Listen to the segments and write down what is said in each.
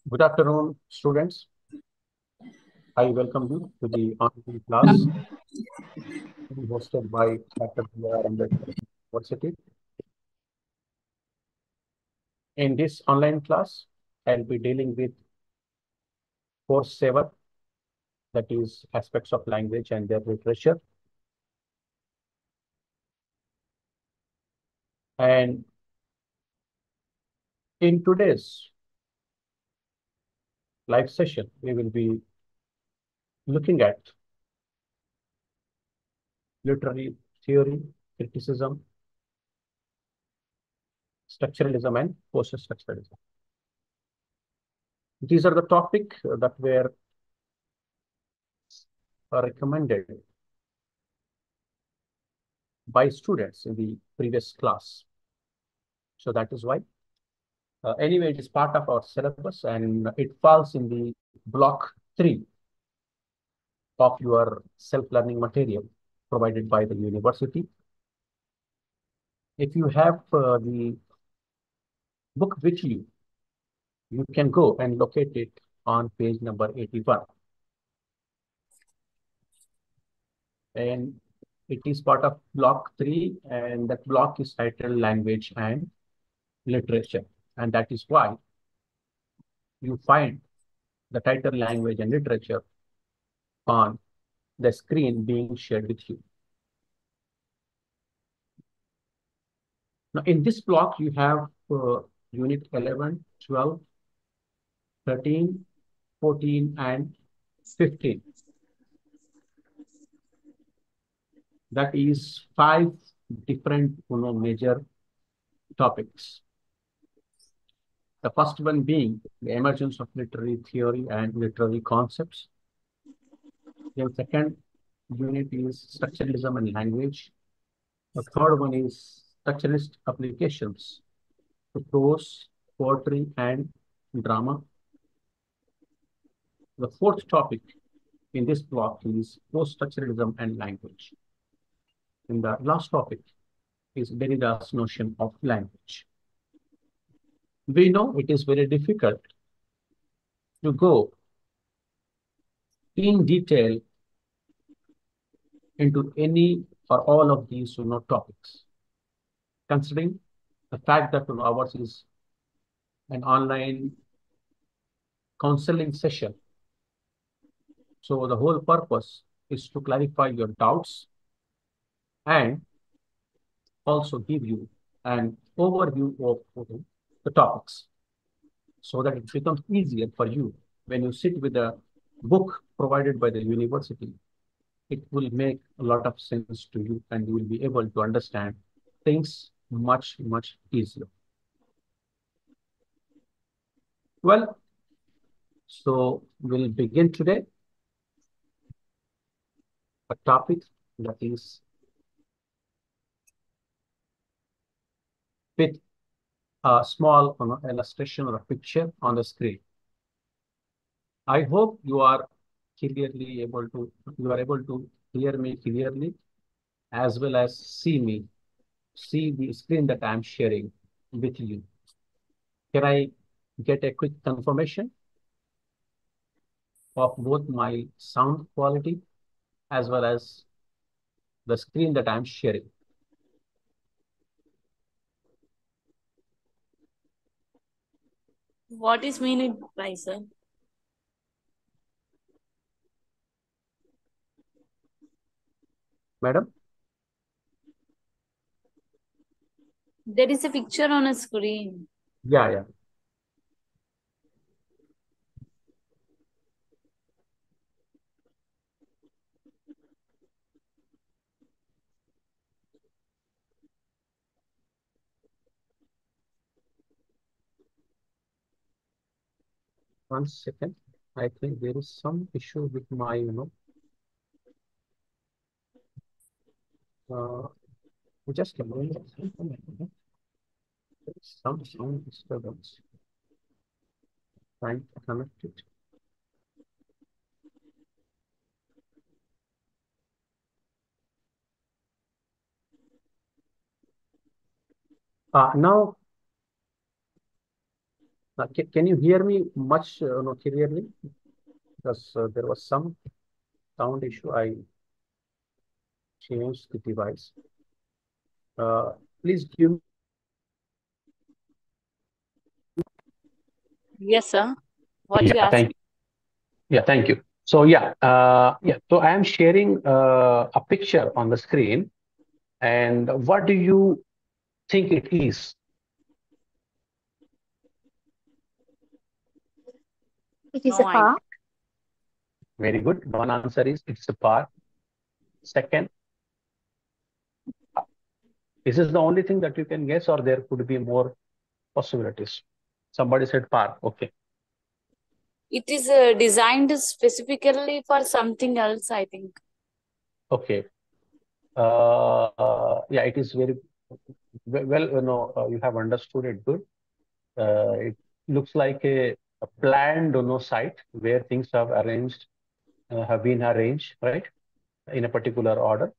Good afternoon, students. I welcome you to the online class hosted by Dr. University. In this online class, I'll be dealing with course 7, that is aspects of language and their literature. And in today's live session, we will be looking at literary theory, criticism, structuralism, and post-structuralism. These are the topics that were recommended by students in the previous class. So that is why. Anyway, it is part of our syllabus and it falls in the block 3 of your self-learning material provided by the university. If you have the book with you, you can go and locate it on page number 81. And it is part of block 3, and that block is titled Language and Literature. And that is why you find the title Language and Literature on the screen being shared with you. Now, in this block, you have unit 11, 12, 13, 14, and 15. That is 5 different major topics. The first one being the emergence of literary theory and literary concepts. The second unit is structuralism and language. The third one is structuralist applications to prose, poetry, and drama. The fourth topic in this block is post-structuralism and language. And the last topic is Derrida's notion of language. We know it is very difficult to go in detail into any or all of these topics, considering the fact that ours is an online counseling session. So the whole purpose is to clarify your doubts and also give you an overview of the topics so that it becomes easier for you when you sit with a book provided by the university. It will make a lot of sense to you and you will be able to understand things much, much easier. Well, so we'll begin today a topic that is with a small illustration or a picture on the screen. I hope you are able to hear me clearly as well as see the screen that I'm sharing with you. Can I get a quick confirmation of both my sound quality as well as the screen that I'm sharing? What is meant by, sir? Madam? There is a picture on a screen. Yeah. One second. I think there is some issue with my, just a moment. Some sound disturbance. Trying to connect it. Now Can you hear me much clearly? Because there was some sound issue. I changed the device. Please give me. Yes, sir. What you Yeah, asked? thank you. Yeah, thank you. So yeah. So I am sharing a picture on the screen, and what do you think it is? It is No a idea. park. Very good. One answer is it's a park. Second, is this the only thing that you can guess, or there could be more possibilities? Somebody said park. Okay. It is designed specifically for something else, I think. Okay. Yeah, it is very well, you have understood it good. It looks like a planned, site where things have been arranged, right, in a particular order.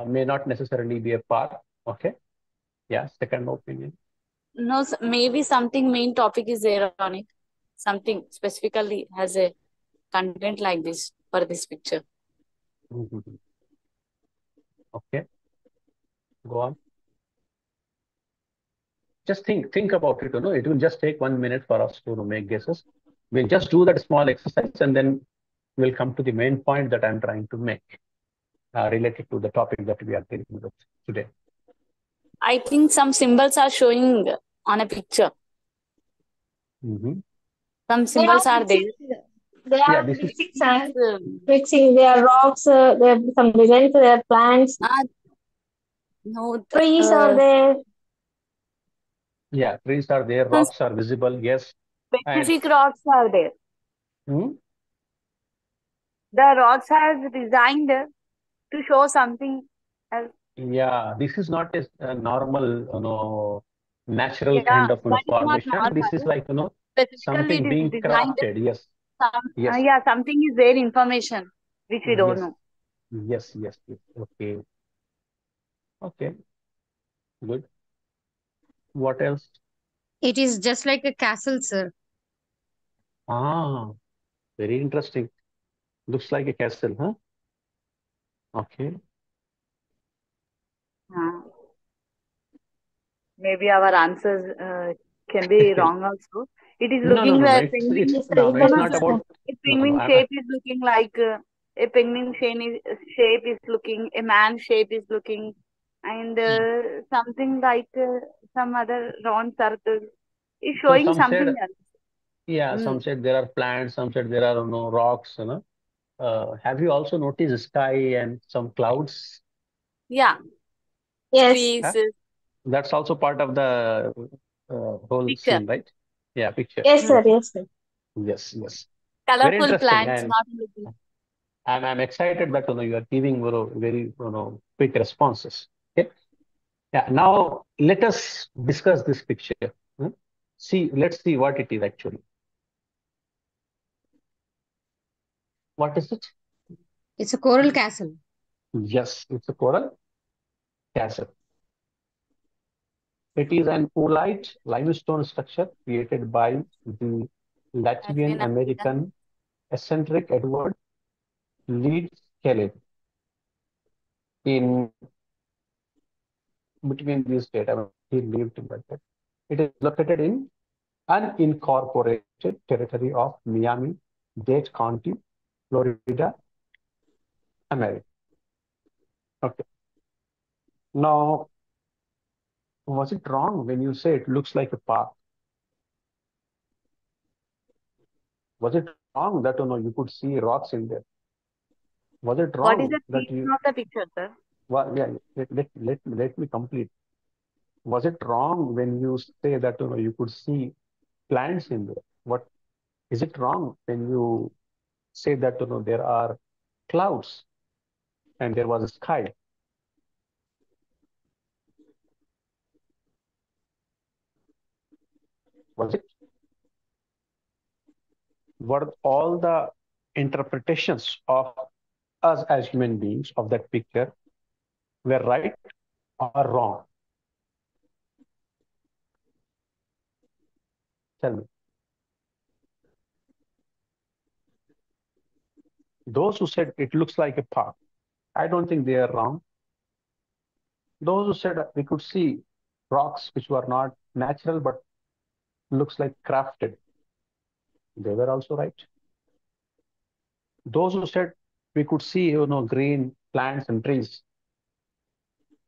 May not necessarily be a park. Okay. Yeah. Second opinion. No, maybe something main topic is there on it. Something specifically has a content like this for this picture. Mhm. Okay. Go on. Just think about it. It will just take 1 minute for us to make guesses. We'll just do that small exercise, and then we'll come to the main point that I'm trying to make related to the topic that we are dealing with today. I think some symbols are showing on a picture. Mhm. Some They are symbols are there. mixing. They Yeah, are this is mixing sand. Um, Mixing. There are rocks. There are some designs. There are plants. ah, no, Trees are there. yeah, trees are there, some rocks are visible, yes. And specific rocks are there. hmm, The rocks are designed to show something else. yeah, this is not a normal, natural Yeah, kind of that is not formation. This is normal. like, Specifically, something it is being designed. crafted. Yes, yes, Yeah, something is there information which we don't yes, know. yes. Okay, okay, good. What else? It is just like a castle, sir. Ah, very interesting. Looks like a castle, huh? Okay. Uh, Maybe our answers can be wrong also. It is No, no, looking no, no. like It's penguin. Yes, sir. no, no. Yes, It's No, not yes, sir. sir. about. A No, no. penguin shape is looking like a penguin shape is looking, a man shape is looking, and something like some other round circle is So showing some something said, else. yeah, some Mm. said there are plants. Some said there are rocks. Have you also noticed sky and some clouds? Yeah, Yes. trees, Huh? That's also part of the whole picture, scene, right? Yeah, picture. Yes, mm. sir. Yes, Yes, sir. yes, yes. Very Colorful interesting, plants, and not looking. I'm excited that you are giving very quick responses. Okay. Yeah. Now let us discuss this picture. Hmm? Let's see what it is actually. What is it? It's a coral castle. Yes, it's a coral castle. It is an oolite limestone structure created by the Latvian Latvian American. American eccentric Edward Leeds Kelly in between these states. I mean, he lived in that. It is located in unincorporated territory of Miami-Dade County, Florida, America. Okay. Now, was it wrong when you say it looks like a park? Was it wrong that you could see rocks in there? Was it What is wrong the that theme you of the picture, sir? well, yeah, let me complete. Was it wrong when you say that you could see plants in there? What is it wrong when you say that there are clouds and there was a sky? Was it? Were all the interpretations of us as human beings of that picture were right or wrong? Tell me. Those who said it looks like a park, I don't think they are wrong. Those who said we could see rocks which were not natural but looks like crafted, they were also right. Those who said we could see, green plants and trees,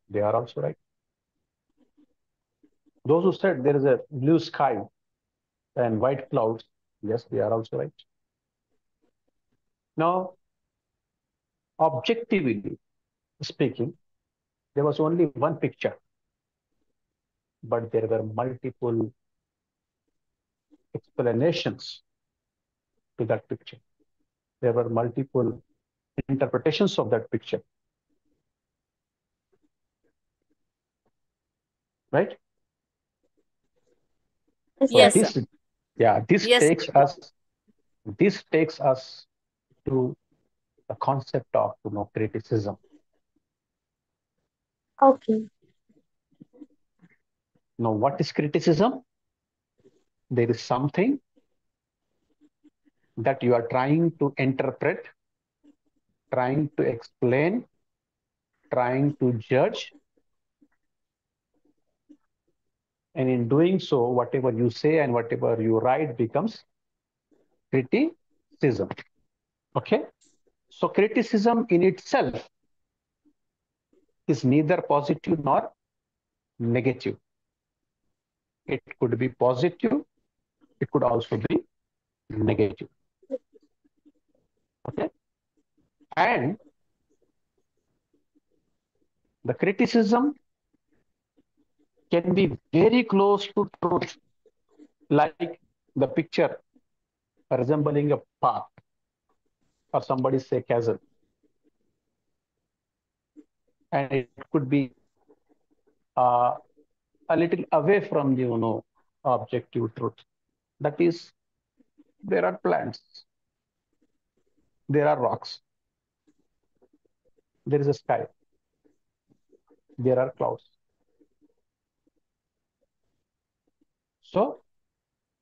they are also right. Those who said there is a blue sky and white clouds, yes, they are also right. Now, objectively speaking, there was only one picture, but there were multiple explanations to that picture. There were multiple interpretations of that picture. Right? Yes, So sir. this Yes. takes us to the concept of criticism. Okay. Now, what is criticism? There is something that you are trying to interpret, trying to explain, trying to judge. And in doing so, whatever you say and whatever you write becomes criticism. Okay? So criticism in itself is neither positive nor negative. It could be positive. It could also be negative. Okay? And the criticism can be very close to truth, like the picture resembling a park or somebody say chasm. And it could be a little away from the objective truth. That is, there are plants, there are rocks, there is a sky, there are clouds. So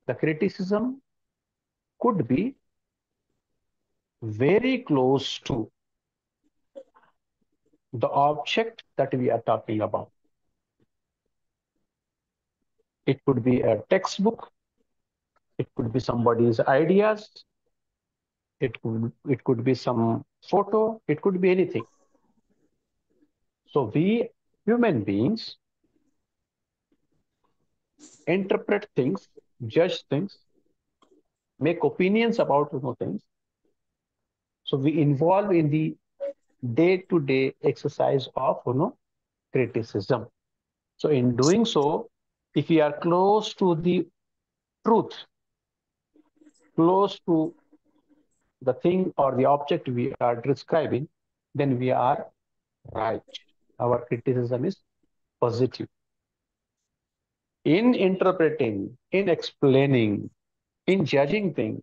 the criticism could be very close to the object that we are talking about. It could be a textbook, it could be somebody's ideas, it could be some photo, it could be anything. So we human beings interpret things, judge things, make opinions about things. So we involve in the day-to-day exercise of criticism. So in doing so, if we are close to the truth, close to the thing or the object we are describing, then we are right. Our criticism is positive. In interpreting, in explaining, in judging things,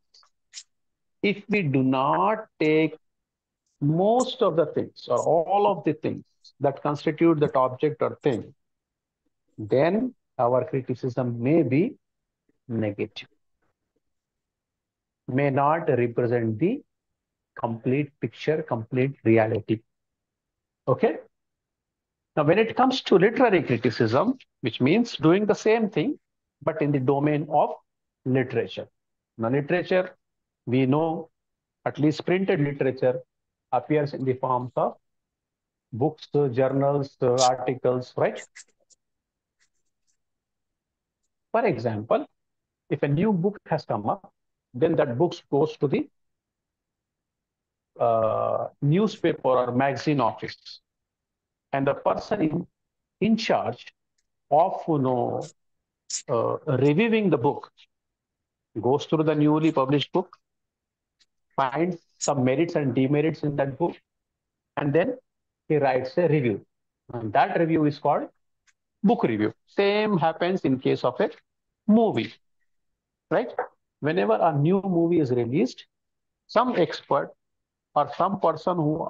if we do not take most of the things or all of the things that constitute that object or thing, then our criticism may be negative, may not represent the complete picture, complete reality. Okay? Now, when it comes to literary criticism, which means doing the same thing, but in the domain of literature. Now, literature, we know, at least printed literature, appears in the forms of books, journals, articles, right? For example, if a new book has come up, then that book goes to the newspaper or magazine office. And the person in charge of reviewing the book goes through the newly published book, finds some merits and demerits in that book, and then he writes a review. And that review is called book review. Same happens in case of a movie, right? Whenever a new movie is released, some expert or some person who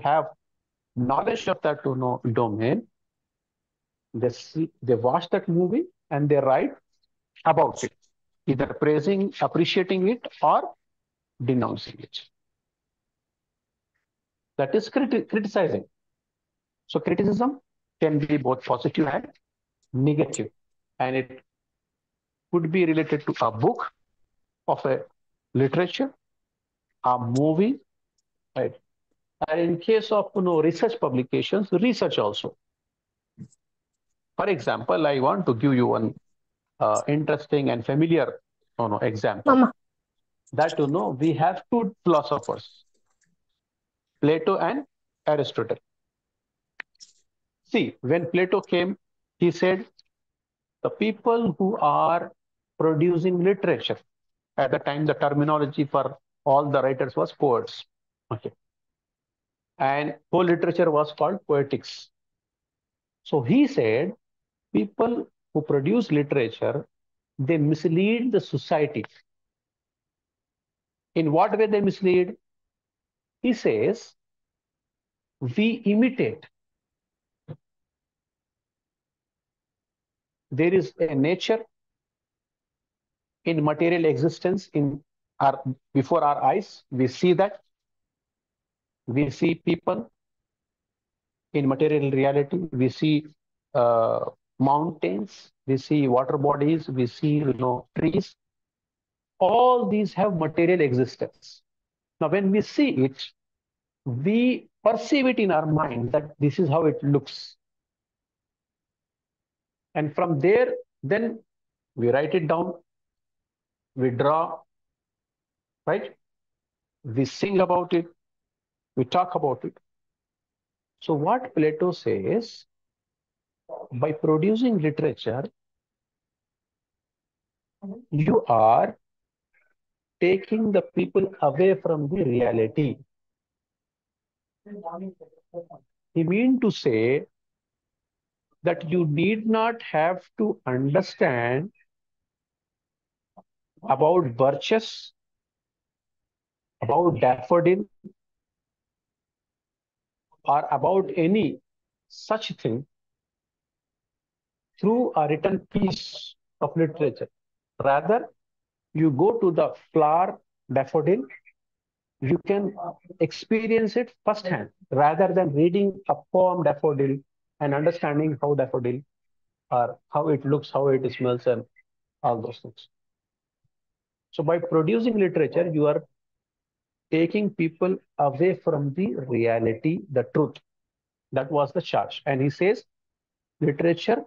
have knowledge of that domain, they watch that movie and they write about it. either praising, appreciating it, or denouncing it. That is criticizing. So criticism can be both positive and negative, and it could be related to a book of a literature, a movie, right? And in case of research publications, research also. For example, I want to give you one interesting and familiar example. Mama. That we have two philosophers, Plato and Aristotle. See, when Plato came, he said the people who are producing literature, at the time the terminology for all the writers was poets. Okay. And whole literature was called poetics. So he said people who produce literature, they mislead the society. In what way they mislead? He says, we imitate. There is a nature in material existence before our eyes. We see that. We see people in material reality. We see mountains. We see water bodies. We see trees. All these have material existence. Now, when we see it, we perceive it in our mind that this is how it looks. And from there, then we write it down, we draw, right? We sing about it, we talk about it. So what Plato says, by producing literature, you are taking the people away from the reality. He means to say that you need not have to understand about birches, about daffodil, or about any such thing through a written piece of literature. Rather, you go to the flower daffodil, you can experience it firsthand rather than reading a poem daffodil and understanding how daffodil or how it looks, how it smells, and all those things. So by producing literature, you are taking people away from the reality, the truth. That was the charge. And he says literature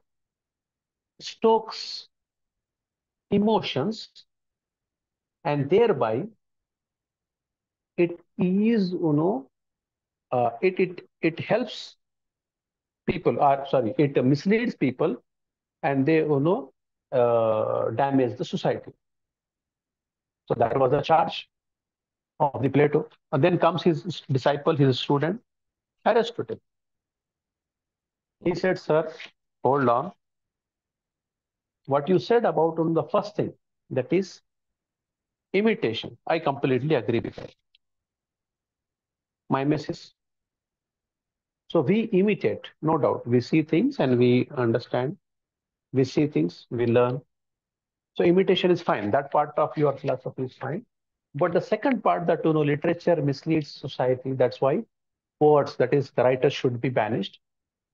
stokes emotions, and thereby it is it helps people, or sorry, it misleads people, and they damage the society. So that was the charge of the Plato. And then comes his disciple, his student, Aristotle. He said, sir, hold on. What you said about the first thing, that is imitation, I completely agree with that. My message. So we imitate, no doubt. We see things and we understand. We see things, we learn. So imitation is fine. That part of your philosophy is fine. But the second part, that literature misleads society, that's why poets, that is the writers, should be banished,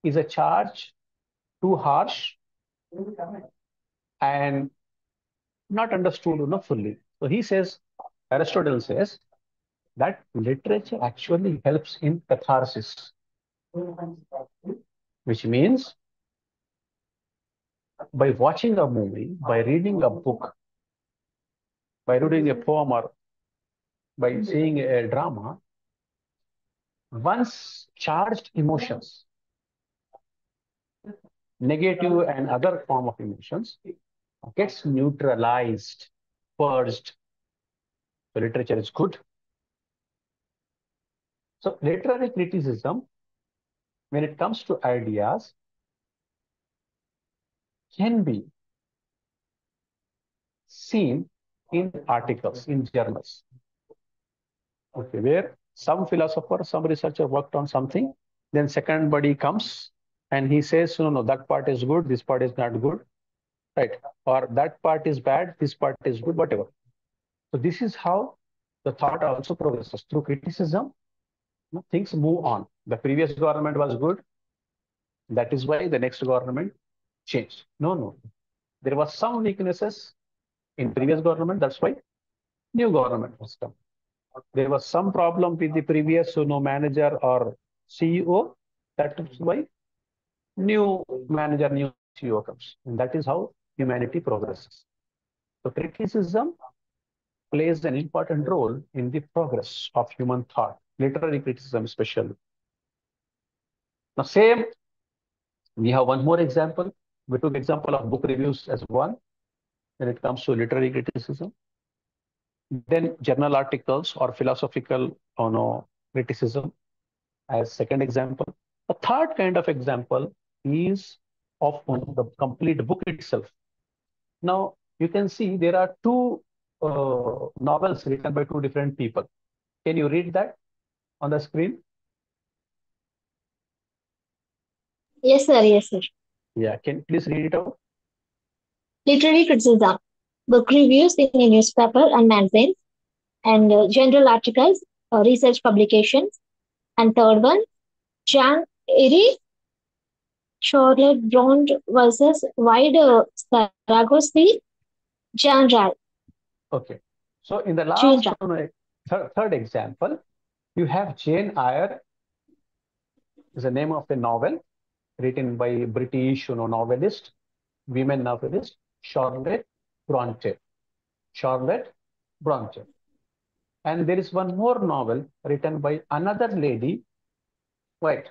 is a charge too harsh and not understood fully. So he says, Aristotle says, that literature actually helps in catharsis, which means by watching a movie, by reading a book, by reading a poem, or by seeing a drama, once charged emotions, negative and other form of emotions, gets neutralized, purged. So literature is good. So literary criticism, when it comes to ideas, can be seen in articles, in journals. Okay, where some philosopher, some researcher worked on something, then second body comes and he says, no, that part is good, this part is not good. right? Or that part is bad, this part is good, whatever. So this is how the thought also progresses. Through criticism, things move on. The previous government was good. That is why the next government changed. No, no. There was some weaknesses in previous government. That's why new government was come. There was some problem with the previous manager or CEO. That is why new manager, new CEO comes. And that is how humanity progresses. So criticism plays an important role in the progress of human thought, literary criticism especially. Now, same, we have one more example. We took example of book reviews as one when it comes to literary criticism. Then journal articles or philosophical criticism as second example. A third kind of example is of the complete book itself. Now, you can see there are two novels written by two different people. Can you read that on the screen? Yes, sir. Yes, sir. Yeah, can you please read it out? Literary criticism, book reviews in a newspaper and magazines, and general articles, research publications. And third one, Jan Eri Charlotte Brown versus Wide Saragosi Jan Rai. Okay. So in the Jane last Rai. third example, you have Jane Eyre is the name of the novel written by British novelist, women novelist, Charlotte Bronte. Charlotte Bronte. And there is one more novel written by another lady, right,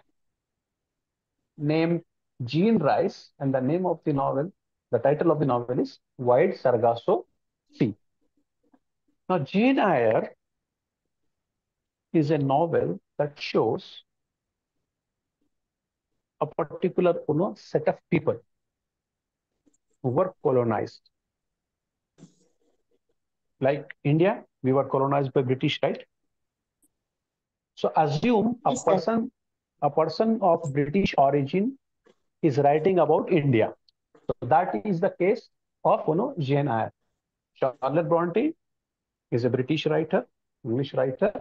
named Jean Rice, and the name of the novel, the title of the novel is Wide Sargasso Sea. Now, Jane Eyre is a novel that shows a particular set of people who were colonized. Like India, we were colonized by British, right? So assume Yes, sir. a person of British origin is writing about India. So that is the case of Jane Eyre. Charlotte Bronte is a British writer, English writer,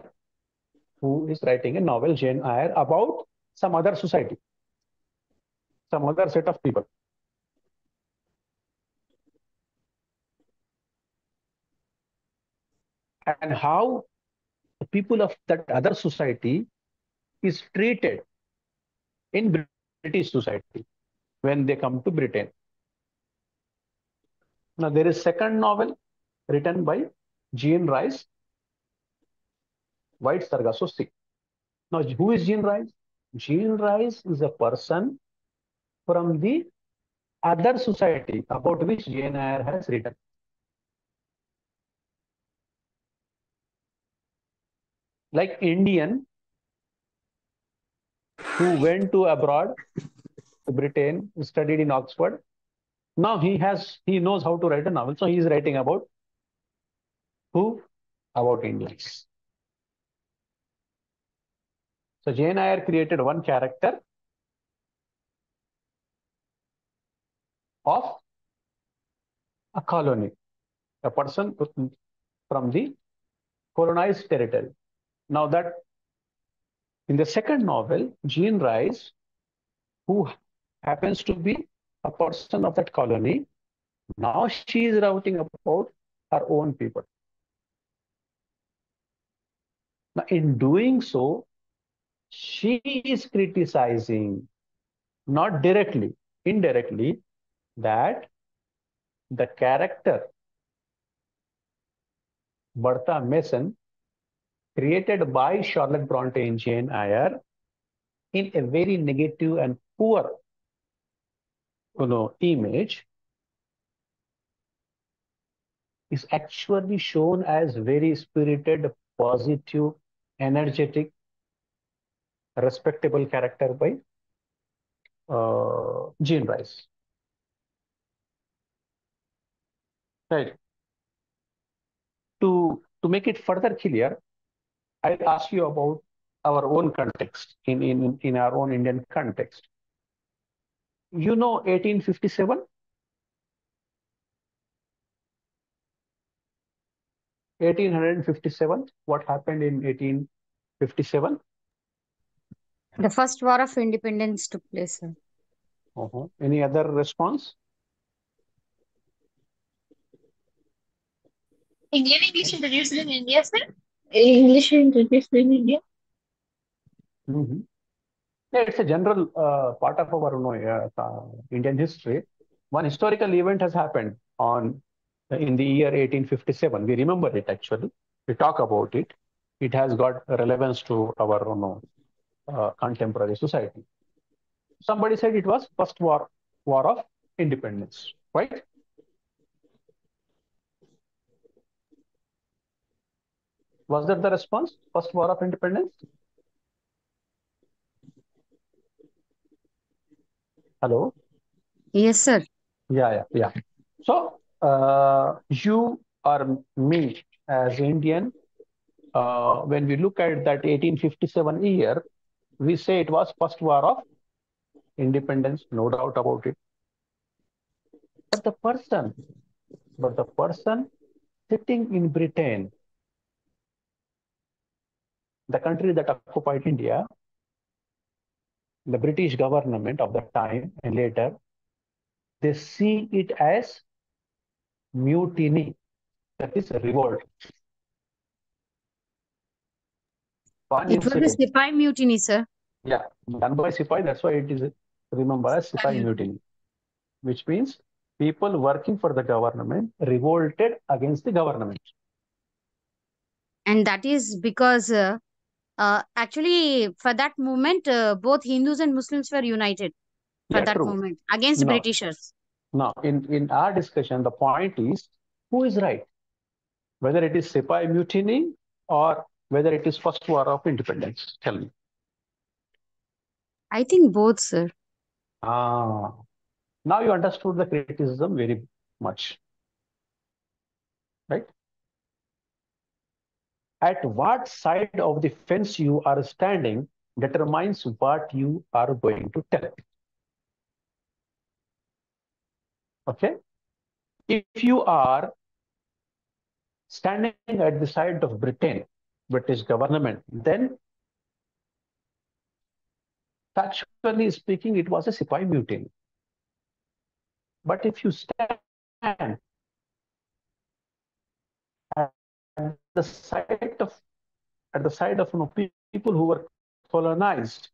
who is writing a novel, Jane Eyre, about some other society, some other set of people. And how the people of that other society is treated in British society when they come to Britain. Now there is second novel written by Jean Rice, White Sargasso Sea. Now who is Jean Rice? Jean Rice is a person from the other society about which Jane Eyre has written. Like Indian who went to abroad to Britain, studied in Oxford. Now he knows how to write a novel. So he is writing about who? About Indians. So Jane Eyre created one character of a colony, a person from the colonized territory. Now that in the second novel, Jean Rice, who happens to be a person of that colony, now she is writing about her own people. Now in doing so, she is criticizing, not directly, indirectly, that the character Bertha Mason created by Charlotte Bronte and Jane Eyre in a very negative and poor image is actually shown as very spirited, positive, energetic, respectable character by Jean Rice. Right. To make it further clear, I'll ask you about our own context, in our own Indian context. You know 1857? 1857. What happened in 1857? The first war of independence took place, sir. Any other response? Indian English introduced in India, sir? English introduced in India? Mm-hmm. Yeah, it's a general part of our Indian history. One historical event has happened in the year 1857. We remember it actually. We talk about it. It has got relevance to our contemporary society. Somebody said it was first war of independence, right? Was that the response? First war of independence? Hello? Yes, sir. Yeah. So you or me as Indian, when we look at that 1857 year, we say it was first war of independence, no doubt about it. But the person sitting in Britain, the country that occupied India, the British government of the time and later, they see it as mutiny, that is revolt. It was a Sipai mutiny, sir. Yeah, done by Sipai, that's why it is remembered as Sipai mutiny, which means people working for the government revolted against the government. And that is because actually for that moment, both Hindus and Muslims were united for that moment against Britishers. Now, in our discussion, the point is who is right? Whether it is Sipai mutiny or whether it is first war of independence. Tell me. I think both, sir. Now you understood the criticism very much, right? At what side of the fence you are standing determines what you are going to tell. Okay? If you are standing at the side of British government, then factually speaking, it was a Sipai mutiny. But if you stand at the side of people who were colonized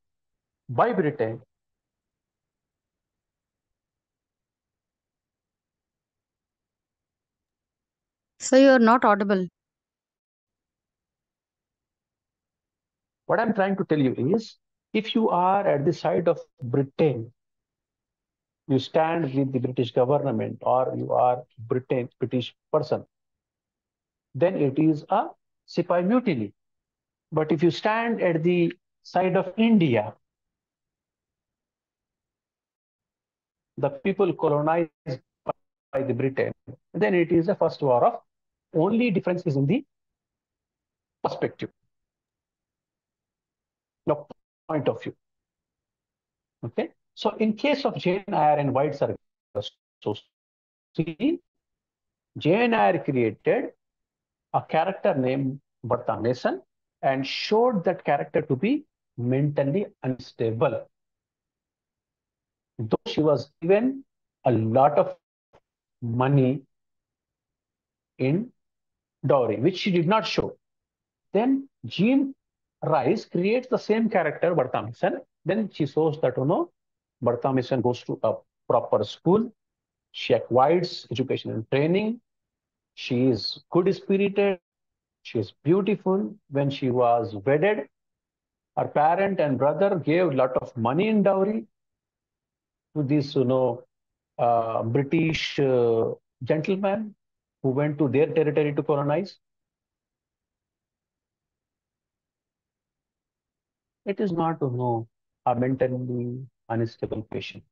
by Britain, So you are not audible. what I'm trying to tell you is, if you are at the side of Britain, you stand with the British government or you are British person, then it is a Sipai mutiny. But if you stand at the side of India, the people colonized by the Britain, then it is the first war of, only difference is in the perspective, the point of view. Okay. So in case of Jane Eyre and White Circus, so see, Jane Eyre created a character named Bertha Mason and showed that character to be mentally unstable. Though she was given a lot of money in dowry, which she did not show. Then Jean Rice creates the same character, Bertha Mason. Then she shows that, Bertha Mason goes to a proper school. She acquires education and training. She is good-spirited. She is beautiful. When she was wedded, her parent and brother gave a lot of money in dowry to this, British gentleman who went to their territory to colonize. It is not, a mentally unstable patient,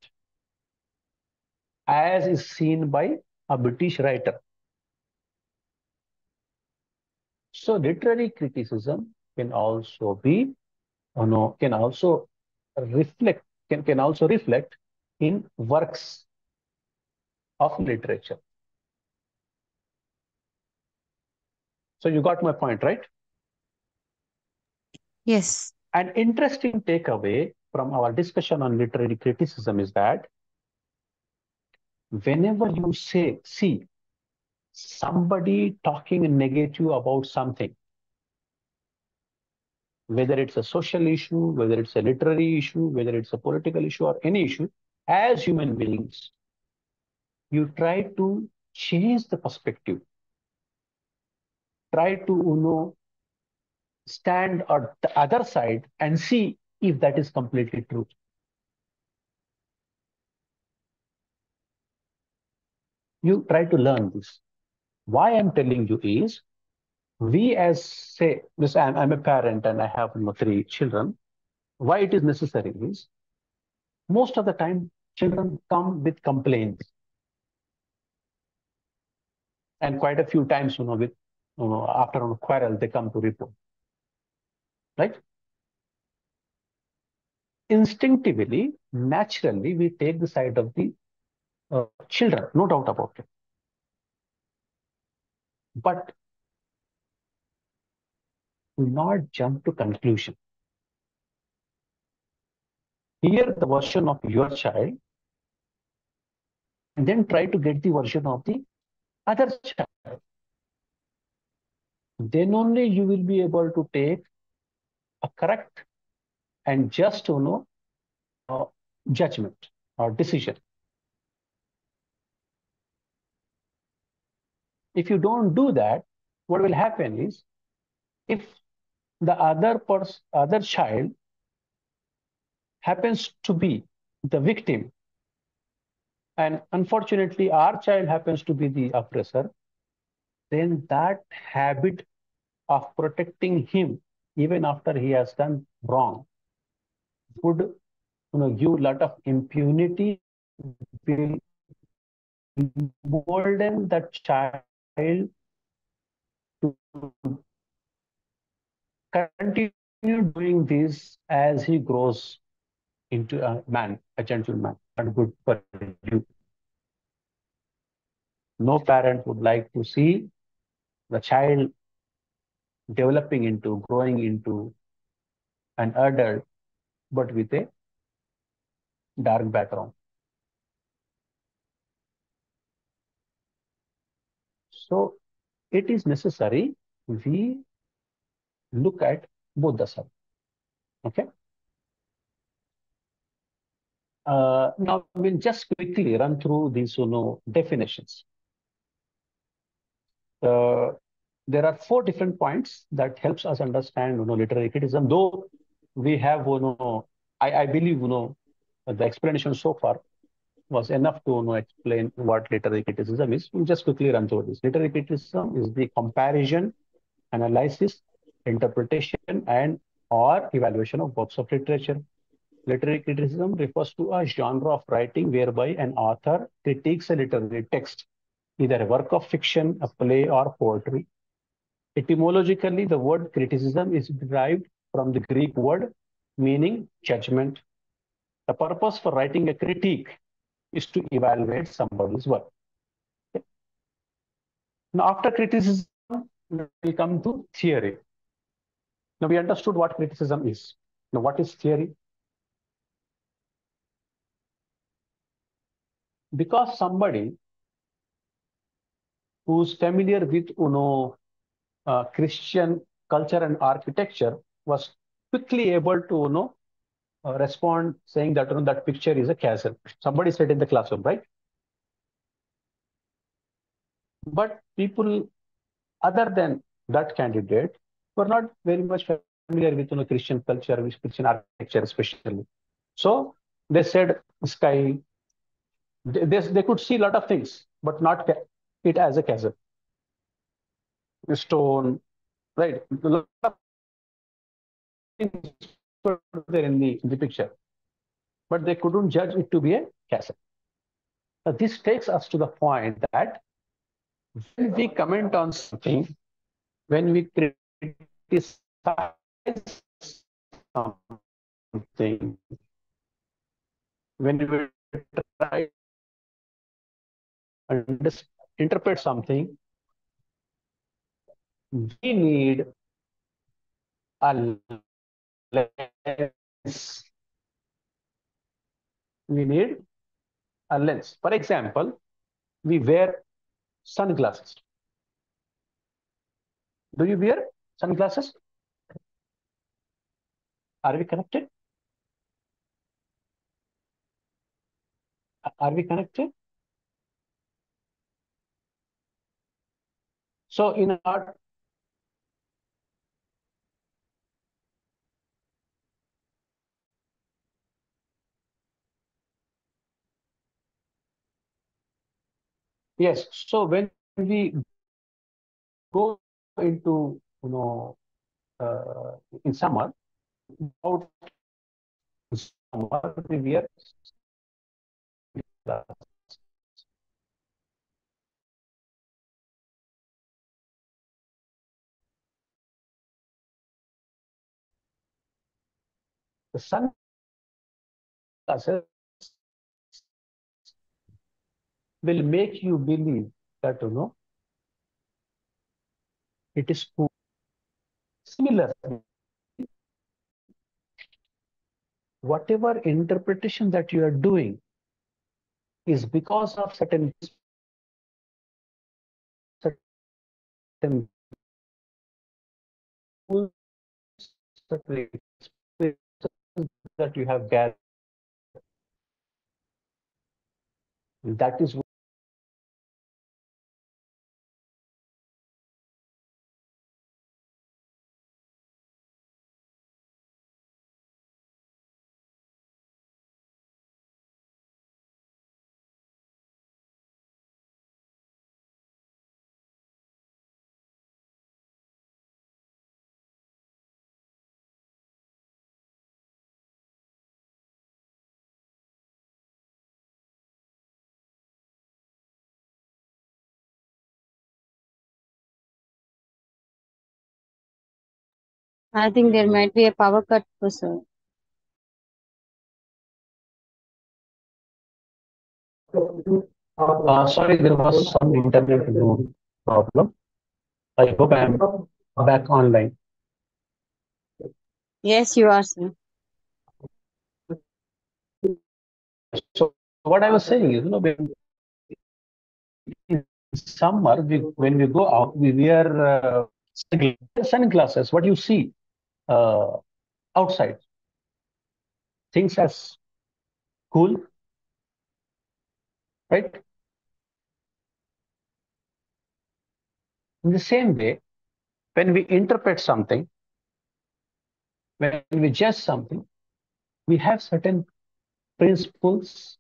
as is seen by a British writer. So literary criticism can also be, can also reflect, can also reflect in works of literature. So you got my point, right? Yes. An interesting takeaway from our discussion on literary criticism is that whenever you see somebody talking negative about something, whether it's a social issue, whether it's a literary issue, whether it's a political issue or any issue, as human beings, you try to change the perspective, try to stand on the other side and see if that is completely true. You try to learn this. Why I'm telling you is, we as say, this I'm a parent and I have 3 children. Why it is necessary is, most of the time children come with complaints, and quite a few times, with after a quarrel they come to report, right? Instinctively, naturally, we take the side of the children, no doubt about it. But do not jump to conclusion. Hear the version of your child and then try to get the version of the other child. Then only you will be able to take a correct and just judgment or decision. If you don't do that, what will happen is, if the other child happens to be the victim, and unfortunately our child happens to be the oppressor, then that habit of protecting him even after he has done wrong would give a lot of impunity, will embolden the child to continue doing this as he grows into a man, a gentleman, and good for you. No parent would like to see the child growing into an adult, but with a dark background. So it is necessary we look at both the sides. Okay. Now we'll just quickly run through these definitions. There are 4 different points that helps us understand literary criticism. Though we have I believe the explanation so far was enough to explain what literary criticism is. We'll just quickly run through this. Literary criticism is the comparison, analysis, interpretation, and or evaluation of works of literature. Literary criticism refers to a genre of writing whereby an author critiques a literary text, either a work of fiction, a play, or poetry. Etymologically, the word criticism is derived from the Greek word meaning judgment. The purpose for writing a critique is to evaluate somebody's work. Okay. Now, after criticism, we come to theory. Now, we understood what criticism is. Now, what is theory? Because somebody who's familiar with Christian culture and architecture was quickly able to respond saying that that picture is a castle. Somebody said in the classroom, right? But people other than that candidate were not very much familiar with Christian culture, with Christian architecture especially. So they said sky. They could see a lot of things, but not it as a castle. Stone, right? A lot of things were there in the picture, but they couldn't judge it to be a castle. Now, this takes us to the point that when we comment on something, when we criticize something, when we try to interpret something, we need a lens. We need a lens. For example, we wear sunglasses. Do you wear sunglasses? Are we connected? Are we connected? So in our yes, so when we go into in summer, out summer we wear glasses. The sunglasses will make you believe that it is cool. Similarly, whatever interpretation that you are doing is because of certain rules, certain experiences that you have gathered. That is I think there might be a power cut, sir. sorry, there was some internet problem. I hope I am back online. Yes, you are, sir. So what I was saying is, in summer, when we go out, we wear sunglasses. What you see uh, outside, things as cool, right? In the same way, when we interpret something, when we judge something, we have certain principles,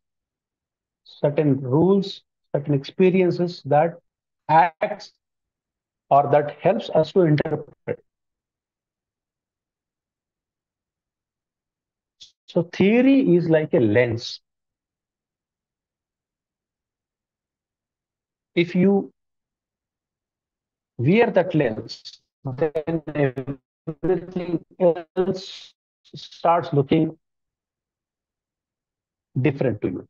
certain rules, certain experiences that acts or that helps us to interpret. So theory is like a lens. If you wear that lens, then everything else starts looking different to you.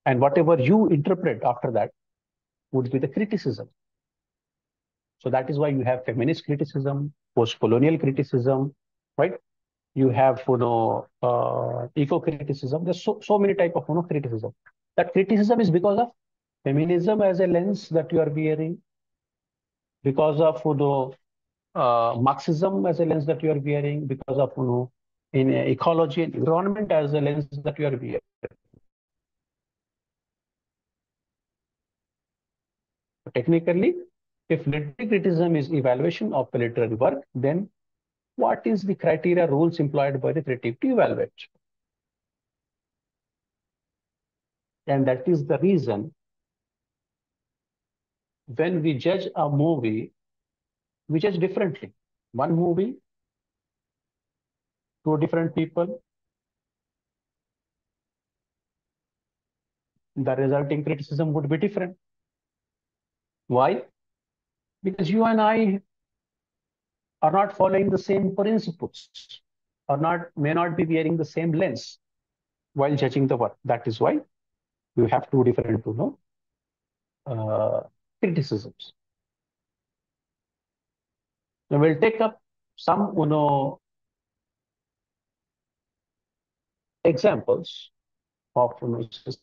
And whatever you interpret after that would be the criticism. So that is why you have feminist criticism, post-colonial criticism, right? You have eco-criticism. There's so many type of criticism. That criticism is because of feminism as a lens that you are wearing, because of Marxism as a lens that you are wearing, because of in ecology and environment as a lens that you are wearing. Technically, if literary criticism is evaluation of the literary work, then what is the criteria rules employed by the critic to evaluate? And that is the reason when we judge a movie, we judge differently. One movie, two different people, the resulting criticism would be different. Why? Because you and I are not following the same principles, or may not be wearing the same lens while judging the work. That is why you have two different, criticisms. Now we'll take up some, examples of,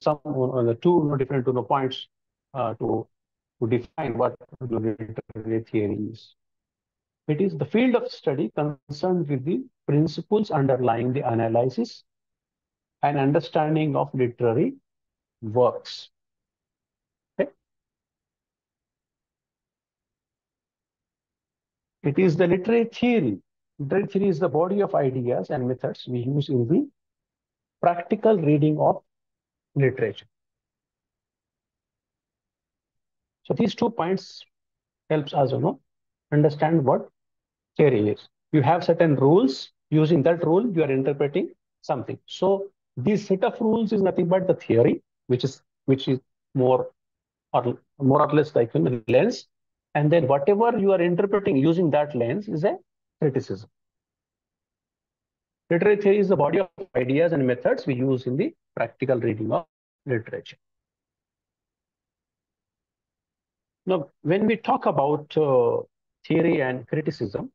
some, the two, different, points to define what literary theory is. It is the field of study concerned with the principles underlying the analysis and understanding of literary works. Okay? It is the literary theory. Literary theory is the body of ideas and methods we use in the practical reading of literature. So these 2 points helps us, understand what theory is. You have certain rules. Using that rule, you are interpreting something. So this set of rules is nothing but the theory, which is more or less like a lens. And then whatever you are interpreting using that lens is a criticism. Literary theory is the body of ideas and methods we use in the practical reading of literature. Now, when we talk about theory and criticism,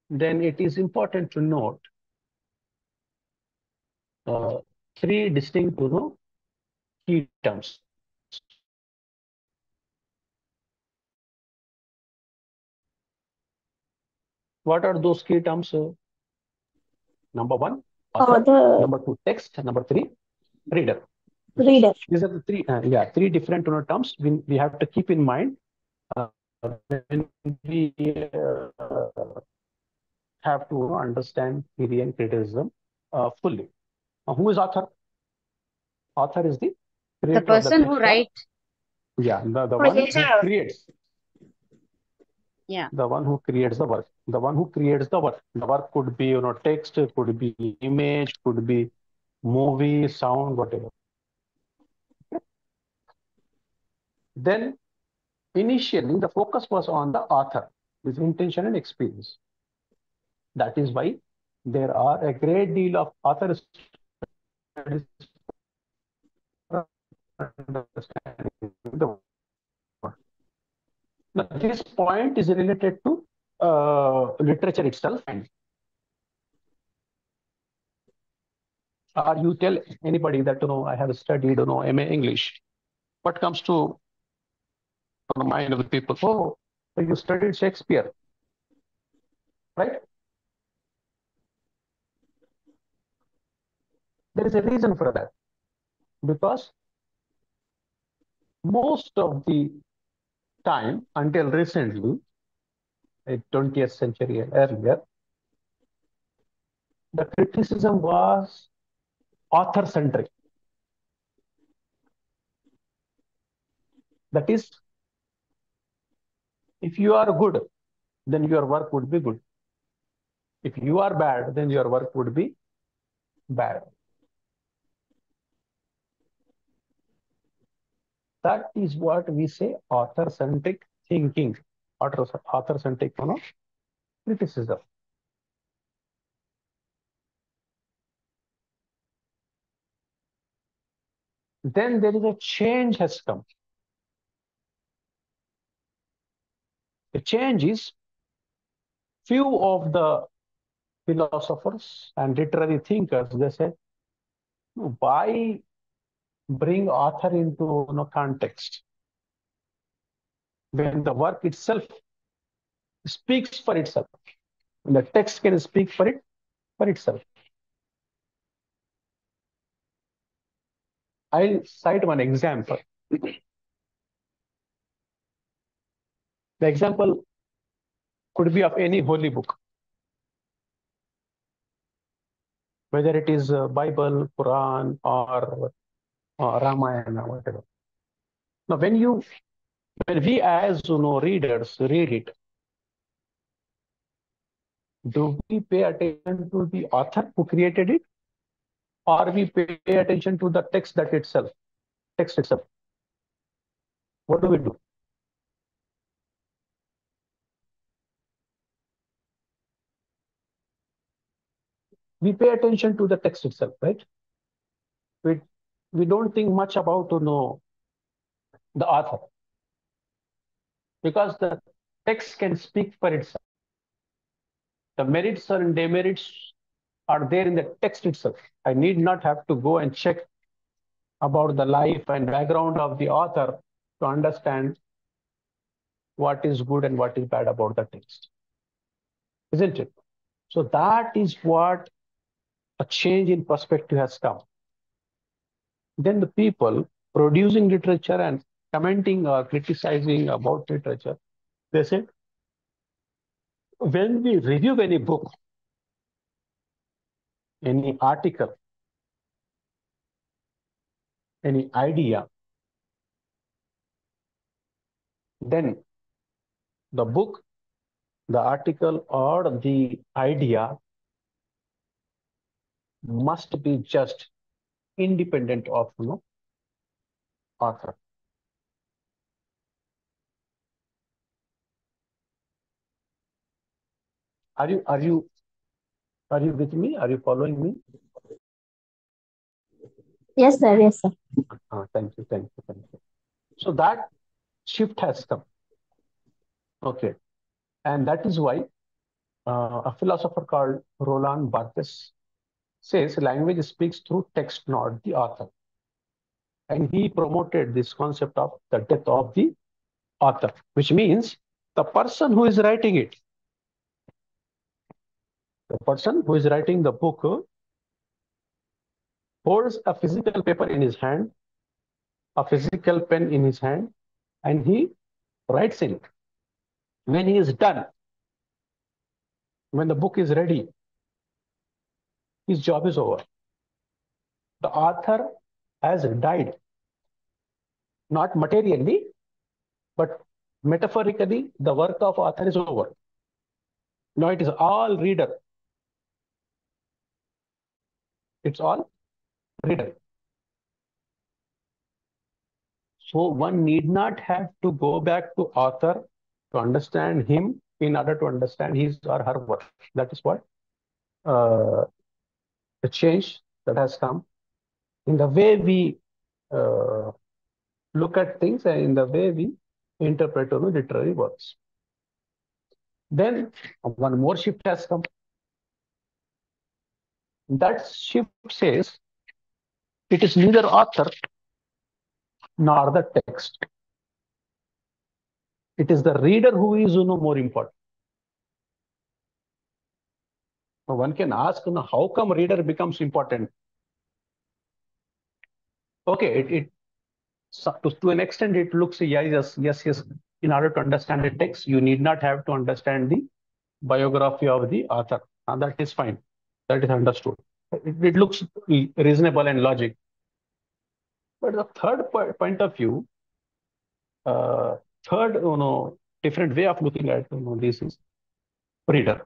then it is important to note 3 distinct, key terms. What are those key terms? Number 1, author. Number 2, text. Number 3, reader. Reader. These are the 3 different, terms we have to keep in mind when we have to understand theory and criticism fully. Who is author? Author is the creator The person of who the text. writes. Yeah, the one who creates. Yeah. The one who creates the work. The one who creates the work. The work could be, text, could be image, could be movie, sound, whatever. Okay. Then initially the focus was on the author, his intention and experience. That is why there are a great deal of author studies for understanding the work. Now, this point is related to literature itself. Or you tell anybody that, I have studied, M.A. English. What comes to the mind of the people? Oh, you studied Shakespeare, right? There is a reason for that. Because most of the time, until recently, 20th century and earlier, the criticism was author-centric. That is, if you are good, then your work would be good. If you are bad, then your work would be bad. That is what we say author-centric thinking, author-centric, criticism. Then there is a change has come. The change is few of the philosophers and literary thinkers, they say, why bring author into context when the work itself speaks for itself, when the text can speak for itself. I'll cite one example. The example could be of any holy book, whether it is Bible, Quran, or Ramayana, whatever. Now, when we as readers read it, do we pay attention to the author who created it, or we pay attention to the text itself? What do we do? We pay attention to the text itself, right? we don't think much about the author, because the text can speak for itself. The merits and demerits are there in the text itself. I need not have to go and check about the life and background of the author to understand what is good and what is bad about the text, isn't it? So that is what a change in perspective has come. Then the people producing literature and commenting or criticizing about literature, they say, when we review any book, any article, any idea, then the book, the article, or the idea must be just independent of author. Are you with me? Are you following me? Yes, sir. Yes, sir. Thank you. So that shift has come. Okay. And that is why a philosopher called Roland Barthes says language speaks through text, not the author. And he promoted this concept of the death of the author, which means the person who is writing it, the person who is writing the book holds a physical paper in his hand, a physical pen in his hand, and he writes in it. When he is done, when the book is ready, his job is over. The author has died, not materially, but metaphorically, the work of author is over. Now it is all reader. It's all reader. So one need not have to go back to author to understand him in order to understand his or her work. That is what the change that has come in the way we look at things and in the way we interpret literary works. Then one more shift has come. That shift says it is neither author nor the text. It is the reader who is more important. Now one can ask, how come reader becomes important? Okay, to an extent it looks yes. In order to understand the text, you need not have to understand the biography of the author, and that is fine. That is understood. It looks reasonable and logic. But the third point of view, third different way of looking at this is reader.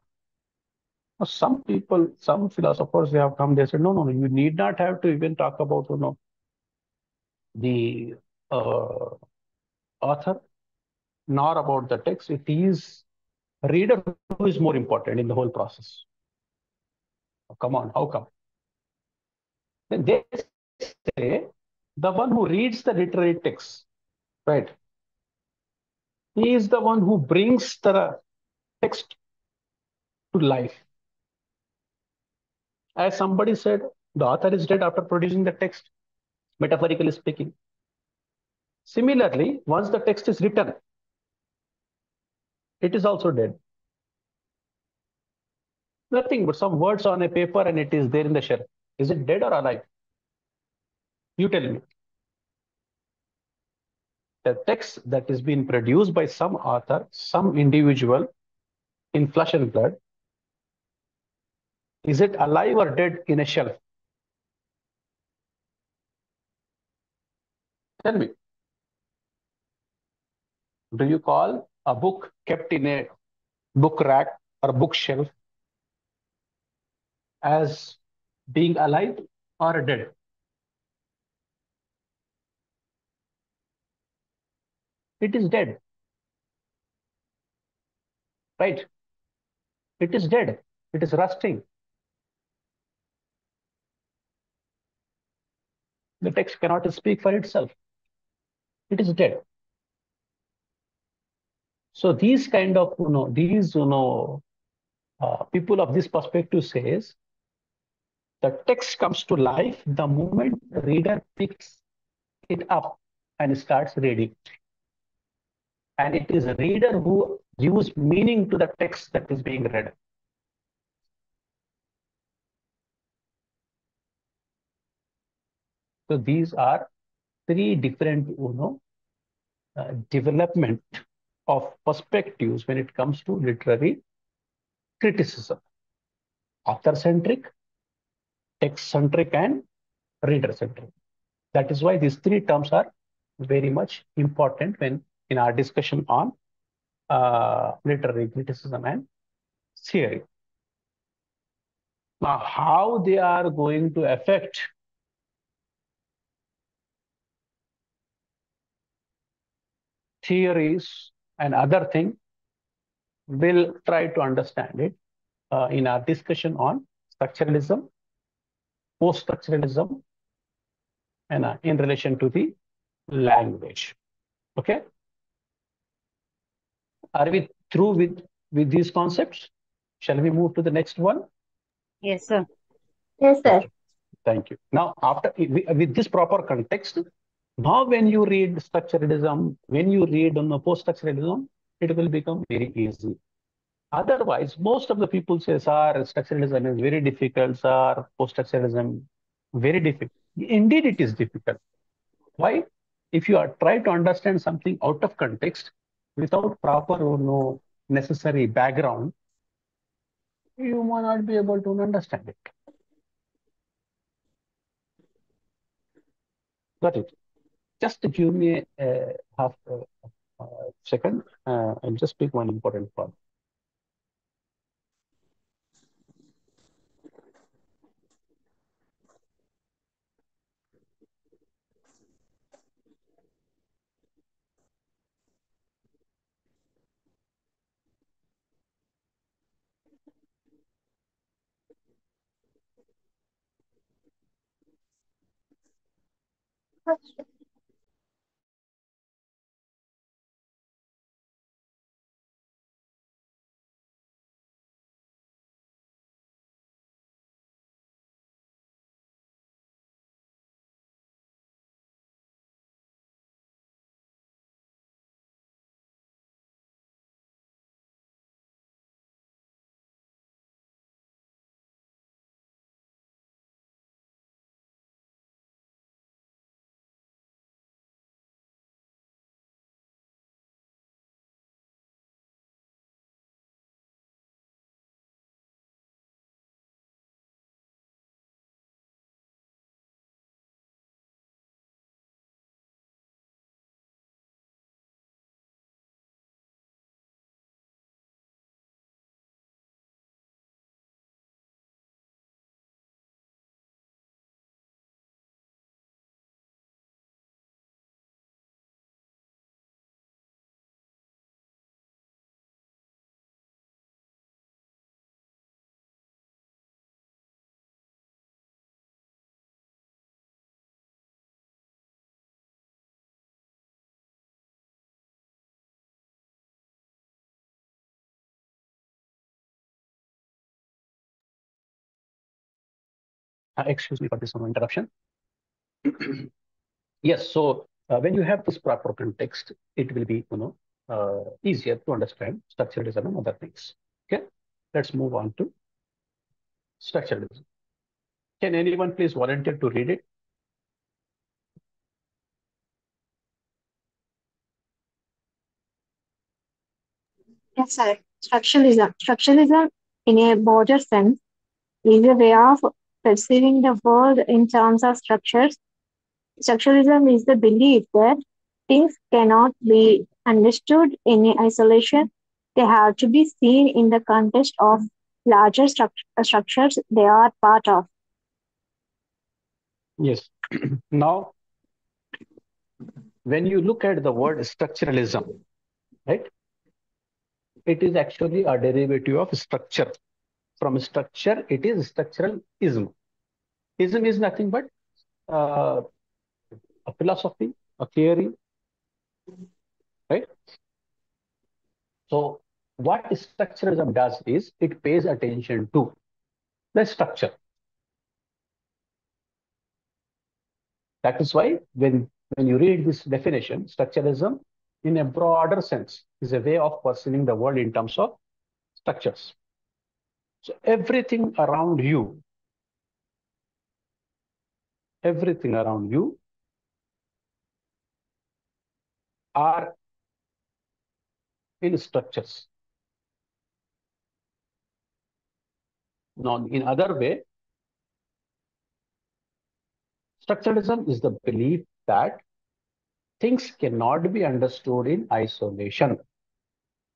Now, some people, some philosophers, they have come. They said, no, you need not have to even talk about the author nor about the text. It is reader who is more important in the whole process. Oh, come on, how come? Then they say the one who reads the literary text, right? He is the one who brings the text to life. As somebody said, the author is dead after producing the text, metaphorically speaking. Similarly, once the text is written, it is also dead. Nothing but some words on a paper and it is there in the shelf. Is it dead or alive? You tell me. The text that is being produced by some author, some individual in flesh and blood, is it alive or dead in a shelf? Tell me. Do you call a book kept in a book rack or bookshelf as being alive or dead? It is dead, right? It is dead. It is rusting. The text cannot speak for itself. It is dead. So these kind of, people of this perspective says the text comes to life the moment the reader picks it up and starts reading. And it is a reader who gives meaning to the text that is being read. So these are three different, development of perspectives when it comes to literary criticism: author-centric, text-centric, and reader-centric. That is why these three terms are very much important when in our discussion on literary criticism and theory. Now, how they are going to affect theories and other things, we'll try to understand it in our discussion on structuralism, post-structuralism, and in relation to the language. Okay? Are we through with these concepts? Shall we move to the next one? Yes, sir. Yes, sir. Okay. Thank you. Now, after with this proper context, now when you read structuralism, when you read on the post-structuralism, it will become very easy. Otherwise, most of the people say, sir, structuralism is very difficult, sir, post-structuralism, very difficult. Indeed, it is difficult. Why? If you are trying to understand something out of context, without proper, necessary background, you might not be able to understand it. Got it? Just give me a half second. I'll just pick one important part. Excuse me for this interruption. Yes, so when you have this proper context, it will be easier to understand structuralism and other things. Okay, let's move on to structuralism. Can anyone please volunteer to read it? Yes, sir. Structuralism. Structuralism, in a broader sense, is a way of perceiving the world in terms of structures. Structuralism is the belief that things cannot be understood in isolation. They have to be seen in the context of larger structures they are part of. Yes. Now, when you look at the word structuralism, right, it is actually a derivative of structure. From structure, it is structuralism. Ism is nothing but a philosophy, a theory, right? So what structuralism does is it pays attention to the structure. That is why when you read this definition, structuralism in a broader sense is a way of perceiving the world in terms of structures. So everything around you are in structures. Now, in other way, structuralism is the belief that things cannot be understood in isolation.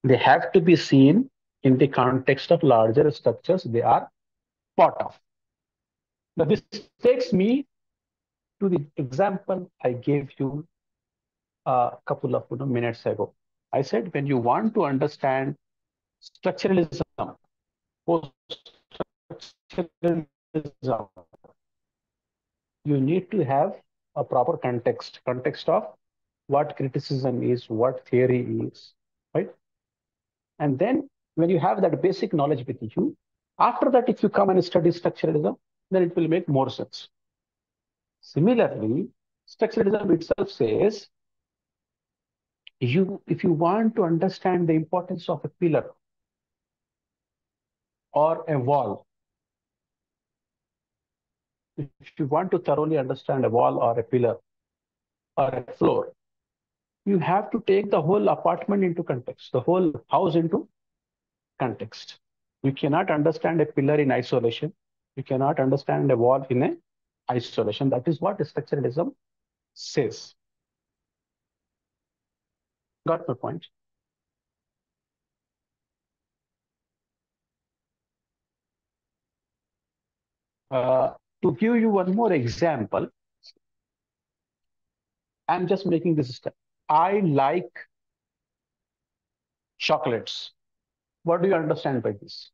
They have to be seen in the context of larger structures they are part of. Now, this takes me to the example I gave you a couple of minutes ago. I said when you want to understand structuralism, post-structuralism, you need to have a proper context of what criticism is, what theory is, right? And then when you have that basic knowledge with you, after that, if you come and study structuralism, then it will make more sense. Similarly, structuralism itself says, if you want to understand the importance of a pillar or a wall, if you want to thoroughly understand a wall or a pillar or a floor, you have to take the whole apartment into context, the whole house into context. You cannot understand a pillar in isolation. You cannot understand a wall in isolation. That is what structuralism says. Got my point? To give you one more example, I'm just making this step. I like chocolates. What do you understand by this?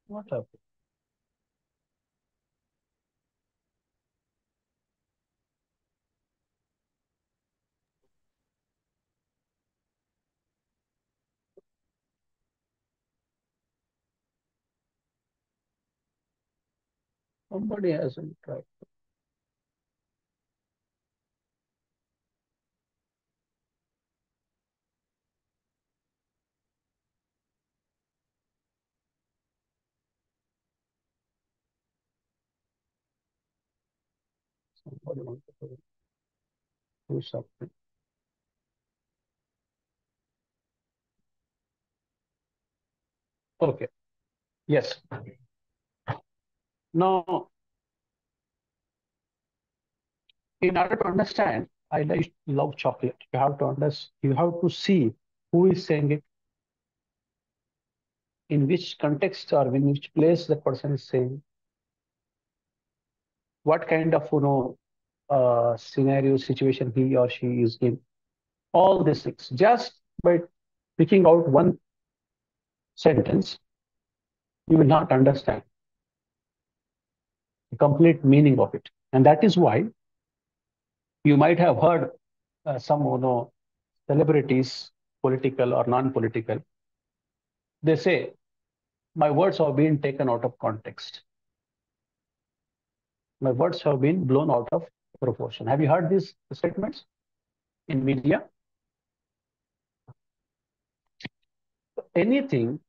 What happened? Somebody hasn't tried. Somebody wants to do something. Okay. Yes. Now, in order to understand, I love chocolate. You have to understand. You have to see who is saying it, in which context or in which place the person is saying, what kind of scenario, situation he or she is in. All these things. Just by picking out one sentence, you will not understand the complete meaning of it. And that is why you might have heard some celebrities, political or non-political, they say, my words have been taken out of context. My words have been blown out of proportion. Have you heard these statements in media? Anything,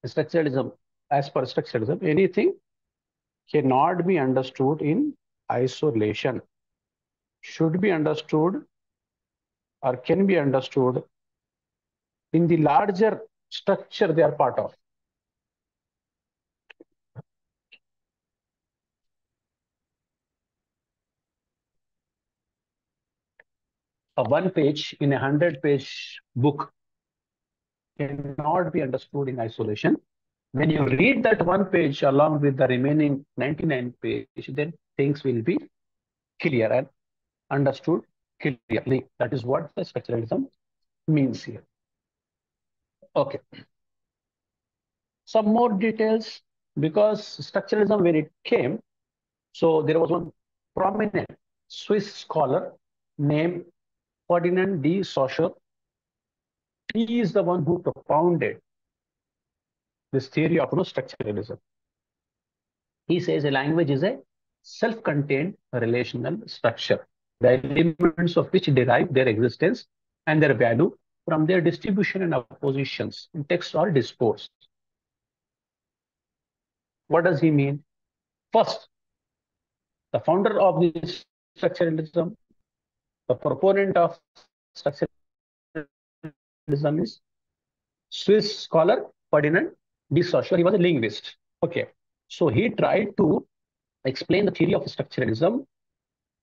structuralism, as per structuralism, anything cannot be understood in isolation. Should be understood or can be understood in the larger structure they are part of. A one page in a 100-page book cannot be understood in isolation. When you read that one page along with the remaining 99 page, then things will be clear and understood clearly. That is what the structuralism means here. Okay. Some more details, because structuralism, when it came, so there was one prominent Swiss scholar named Ferdinand de Saussure. He is the one who propounded this theory of structuralism. He says a language is a self-contained relational structure, the elements of which derive their existence and their value from their distribution and oppositions in text or discourse. What does he mean? First, the founder of this structuralism, the proponent of structuralism is Swiss scholar Ferdinand de Saussure. He was a linguist. Okay. So he tried to explain the theory of structuralism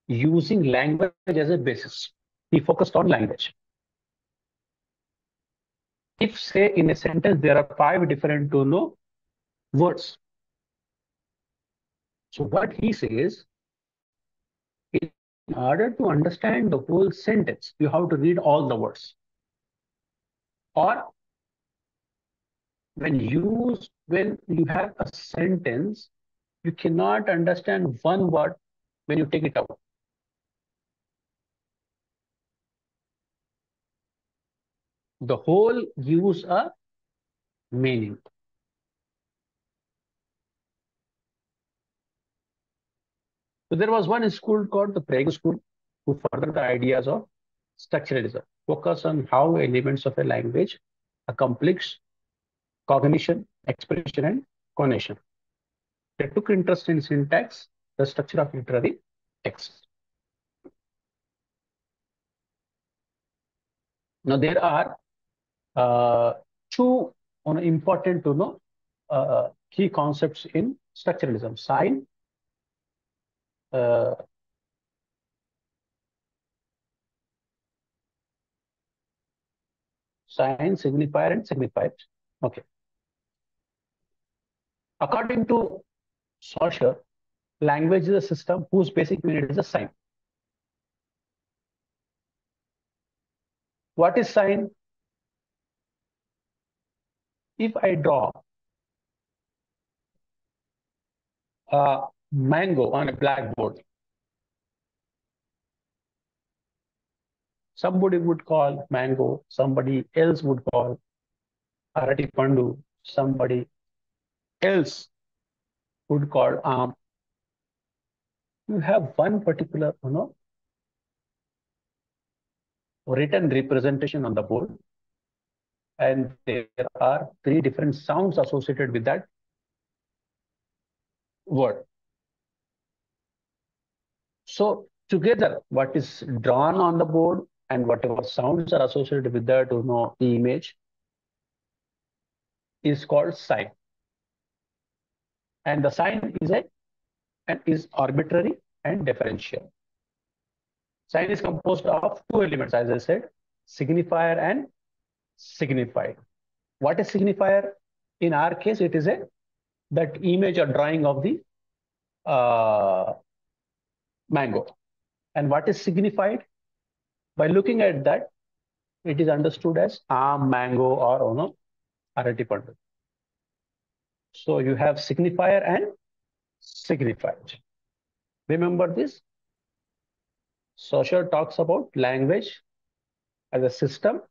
using language as a basis. He focused on language. If, say, in a sentence, there are 5 different words. So what he says, in order to understand the whole sentence, you have to read all the words. Or when you have a sentence, you cannot understand one word when you take it out. The whole gives a meaning. So there was one school called the Prague School who furthered the ideas of structuralism, focus on how elements of a language accomplish cognition, expression, and conation. They took interest in syntax, the structure of literary text. Now there are 2 important key concepts in structuralism: sign, signifier, and signified. Okay. According to Saussure, language is a system whose basic unit is a sign. What is sign? If I draw a mango on a blackboard, somebody would call mango, somebody else would call arati pandu, somebody else would call you have one particular written representation on the board, and there are 3 different sounds associated with that word. So together, what is drawn on the board and whatever sounds are associated with that image is called sign. And the sign is arbitrary and differential. Sign is composed of 2 elements, as I said, signifier and signified. What is signifier? In our case, it is that image or drawing of the mango. And what is signified? By looking at that, it is understood as mango or arati pandu. So you have signifier and signified. Remember this. Saussure talks about language as a system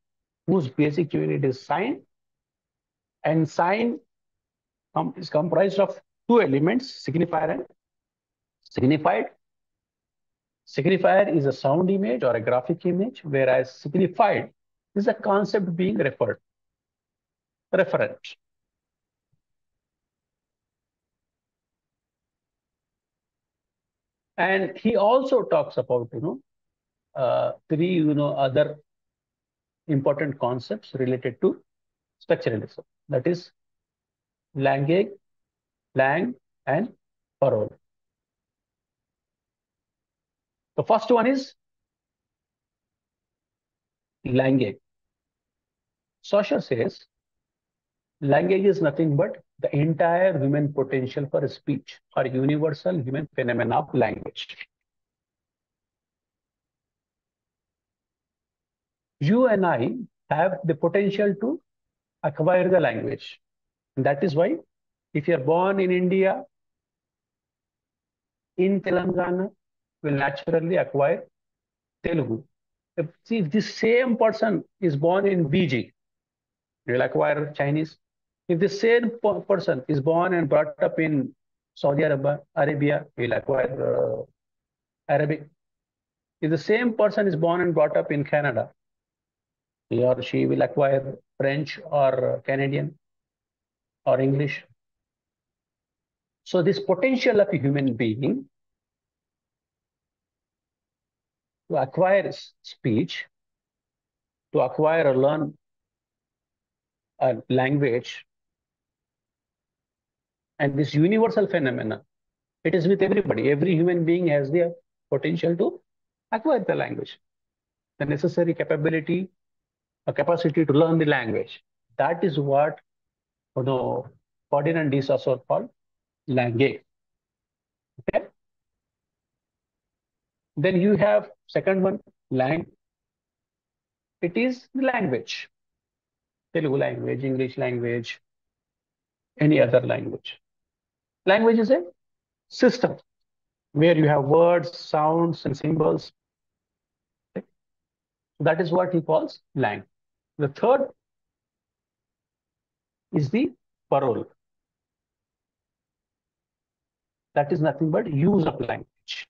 whose basic unit is sign, and sign is comprised of 2 elements, signifier and signified. Signifier is a sound image or a graphic image, whereas signified is a concept being referent. And he also talks about 3 other important concepts related to structuralism, that is language, lang, and parole. The first one is language. Saussure says language is nothing but the entire human potential for speech or universal human phenomena of language. You and I have the potential to acquire the language. And that is why if you are born in India, in Telangana, will naturally acquire Telugu. If this same person is born in Beijing, he will acquire Chinese. If the same person is born and brought up in Saudi Arabia, he will acquire Arabic. If the same person is born and brought up in Canada, he or she will acquire French or Canadian or English. So this potential of a human being to acquire speech, to acquire or learn a language, and this universal phenomena, it is with everybody. Every human being has the potential to acquire the language, the necessary capability, a capacity to learn the language. That is what Ferdinand de Saussure called language. Okay. Then you have second one, lang. It is the language, Telugu language, English language, any other language. Language is a system where you have words, sounds, and symbols. Okay. That is what he calls lang. The third is the parole. That is nothing but use of language.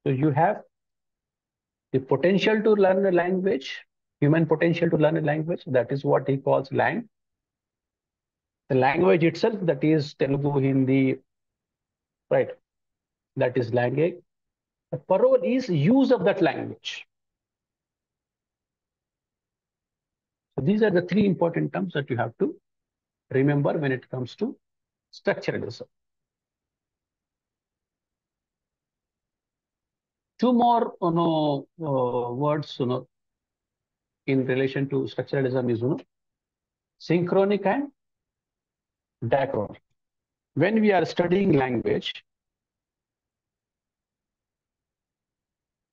So you have the potential to learn a language, human potential to learn a language. That is what he calls lang. The language itself, that is Telugu, Hindi, right? That is language. The parole is use of that language. So these are the three important terms that you have to remember when it comes to structuralism. Two more words in relation to structuralism is synchronic and diachronic. When we are studying language,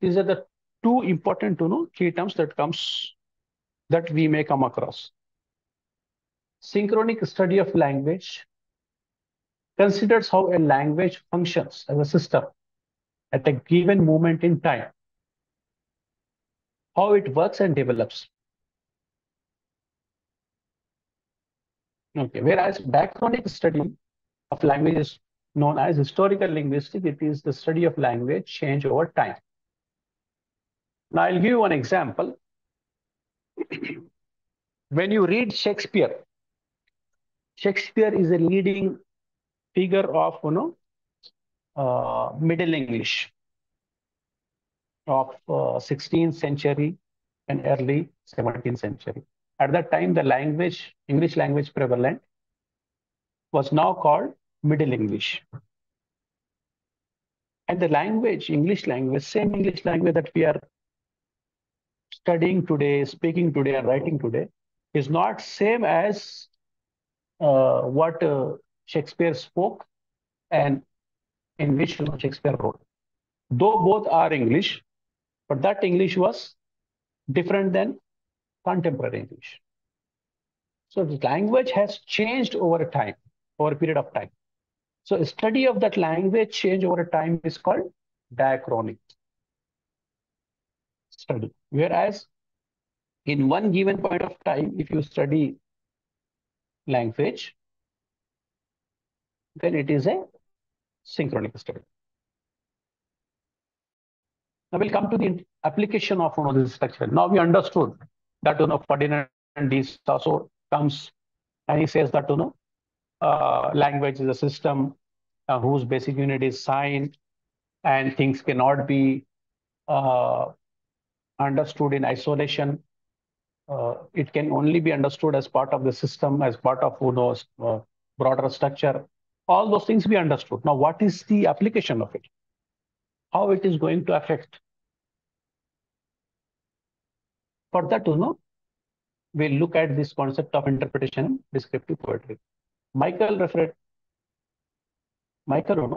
these are the two important key terms that we may come across. Synchronic study of language considers how a language functions as a system at a given moment in time, how it works and develops. Okay. Whereas diachronic study of language is known as historical linguistics. It is the study of language change over time. Now I'll give you one example. When you read Shakespeare, Shakespeare is a leading figure of Middle English of 16th century and early 17th century. At that time, the language, English language prevalent, was now called Middle English. And the language, English language, same English language that we are studying today, speaking today, and writing today, is not same as what Shakespeare spoke and in which Shakespeare wrote. Though both are English, but that English was different than contemporary English. So the language has changed over time, over a period of time. So a study of that language change over time is called diachronic study. Whereas in one given point of time, if you study language, then it is a synchronic study. Now we'll come to the application of this structure. Now we understood that Ferdinand de Saussure comes and he says that language is a system whose basic unit is sign, and things cannot be understood in isolation. It can only be understood as part of the system, as part of broader structure. All those things we understood. Now, what is the application of it? How it is going to affect? For that, we'll look at this concept of interpretation and descriptive poetry. Michael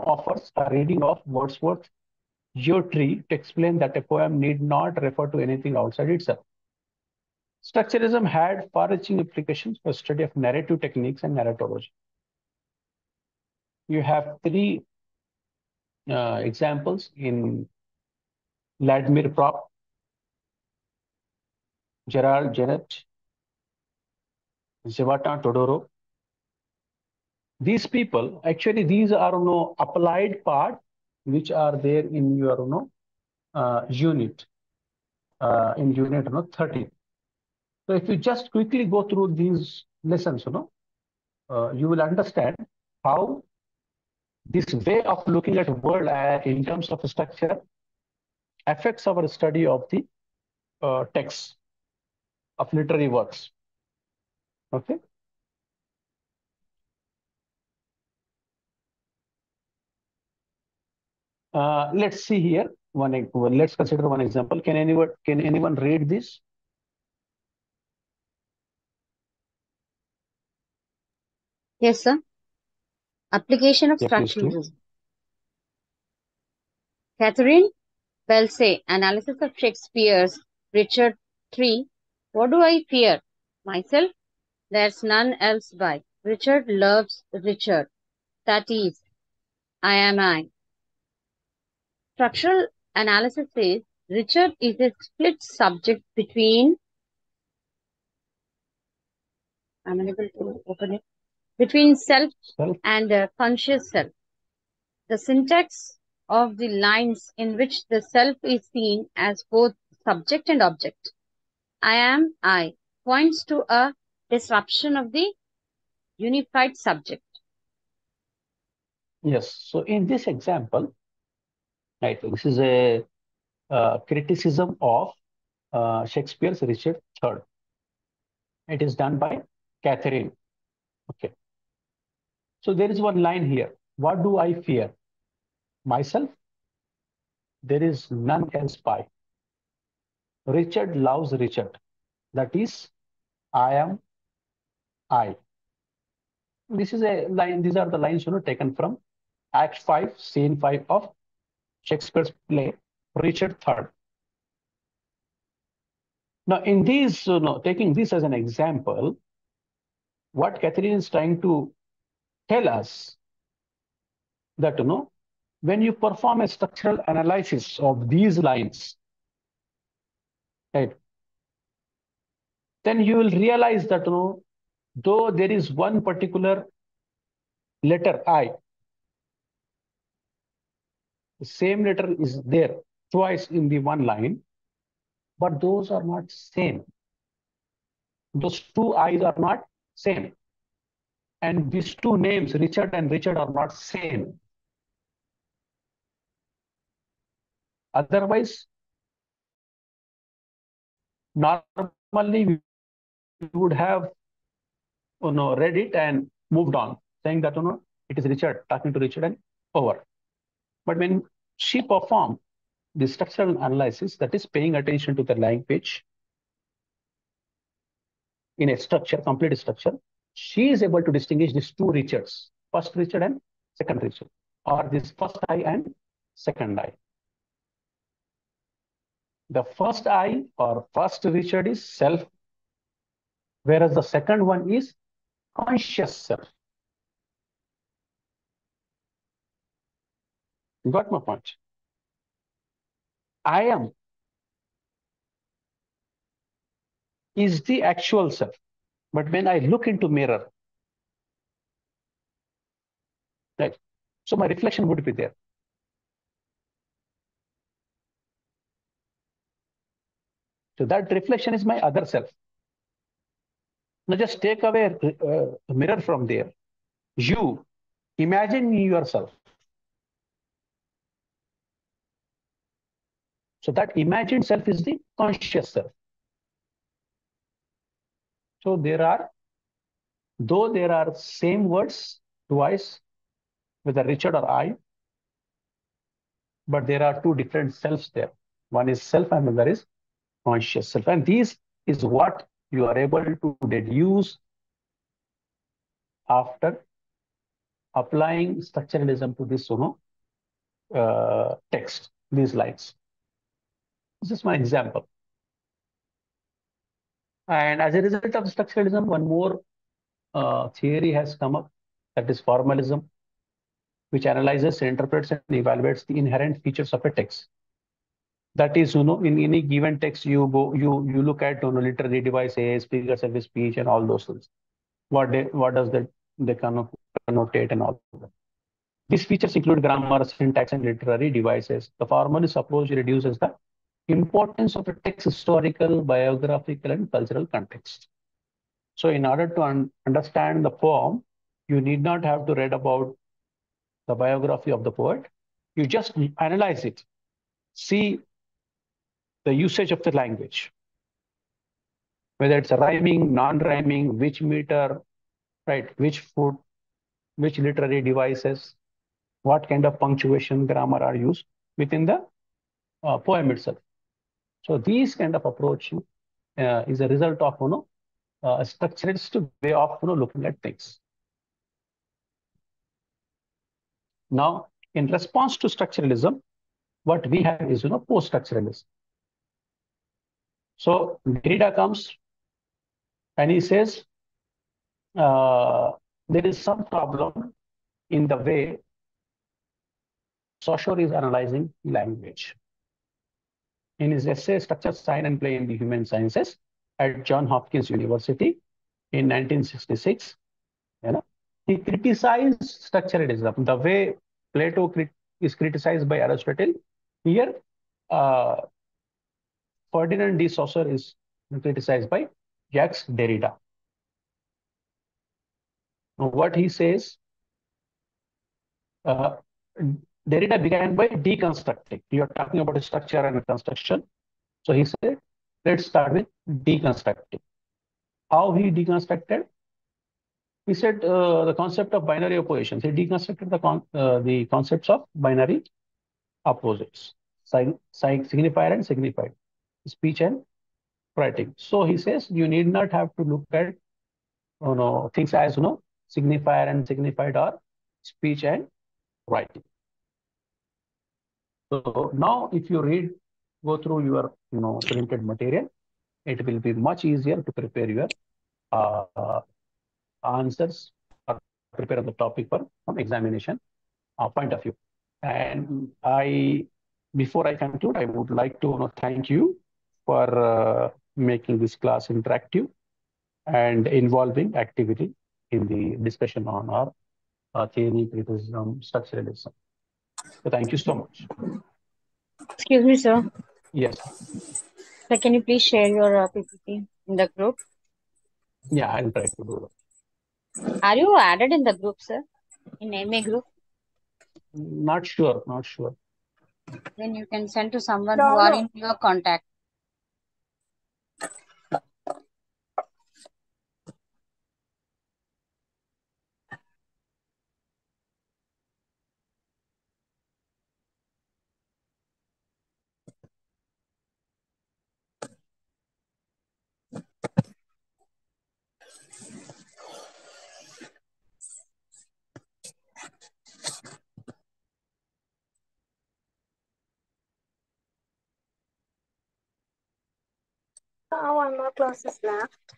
offers a reading of Wordsworth's your tree to explain that a poem need not refer to anything outside itself. Structuralism had far-reaching implications for study of narrative techniques and narratology. You have three examples in Vladimir Prop, Gerald Jennett, Zivata Todoro. These people, actually, these are applied part which are there in your unit, in unit 13. So if you just quickly go through these lessons, you will understand how this way of looking at world in terms of structure affects our study of the text of literary works. Okay. Let's see here. Let's consider one example. Can anyone read this? Yes, sir. Application of Yeah, please do. structuralism. Catherine Belsay, Analysis of Shakespeare's Richard III. What do I fear? Myself? There's none else by. Richard loves Richard. That is, I am I. Structural analysis says Richard is a split subject between, I'm unable to open it, between self and conscious self. The syntax of the lines in which the self is seen as both subject and object, I am I, points to a disruption of the unified subject. Yes. So in this example, right, this is a criticism of Shakespeare's Richard III. It is done by Catherine. Okay. So there is one line here. What do I fear? Myself? There is none else by. Richard loves Richard. That is, I am I. This is a line. These are the lines taken from Act 5, Scene 5 of Shakespeare's play Richard III. Now, in these, taking this as an example, what Catherine is trying to tell us that when you perform a structural analysis of these lines, right, then you will realize that though there is one particular letter I, the same letter is there twice in the one line, but those are not same. Those two I's are not same. And these two names, Richard and Richard, are not same. Otherwise, normally we would have read it and moved on, saying that it is Richard talking to Richard and over. But when she performed the structural analysis, that is paying attention to the language in a structure, complete structure, she is able to distinguish these two Richards, first Richard and second Richard, or this first I and second I. The first I or first Richard is self, whereas the second one is conscious self. You got my point? I am is the actual self. But when I look into mirror, right, so my reflection would be there. So that reflection is my other self. Now just take away a mirror from there. You imagine yourself. So that imagined self is the conscious self. So though there are same words twice with a Richard or I, but there are two different selves there. One is self and another is conscious self. And this is what you are able to deduce after applying structuralism to this text. these lines. This is my example. And as a result of structuralism, one more theory has come up, that is formalism, which analyzes, interprets, and evaluates the inherent features of a text. That is, in any given text, you look at literary devices, figures of speech, and all those things. What does that they connotate and all that. These features include grammar, syntax, and literary devices. The formalist approach reduces the importance of a text's historical, biographical, and cultural context. So in order to understand the poem, you need not have to read about the biography of the poet. You just analyze it, see the usage of the language, whether it's a rhyming, non-rhyming, which meter, right, which foot, which literary devices, what kind of punctuation, grammar are used within the poem itself. So these kind of approach is a result of a structuralist way of looking at things. Now, in response to structuralism, what we have is post-structuralism. So Derrida comes and he says there is some problem in the way Saussure is analyzing language. In his essay, Structure, Sign and Play in the Human Sciences at Johns Hopkins University in 1966, he criticized structuralism, the way Plato is criticized by Aristotle. Here, Ferdinand de Saussure is criticized by Jacques Derrida. Now, what he says, Derrida began by deconstructing. You are talking about structure and construction. So he said, let's start with deconstructing. How he deconstructed? He said the concept of binary oppositions. He deconstructed the concepts of binary opposites, signifier and signified, speech and writing. So he says you need not have to look at things as signifier and signified or speech and writing. So now if you go through your printed material, it will be much easier to prepare your answers or prepare on the topic from examination point of view. And before I conclude, I would like to thank you for making this class interactive and involving activity in the discussion on our theory, criticism, structuralism. So thank you so much. Excuse me, sir. Yes. Sir, can you please share your PPT in the group? Yeah, I'll try to do that. Are you added in the group, sir? In MA group? Not sure. Then you can send to someone who are in your contact. One more class is left.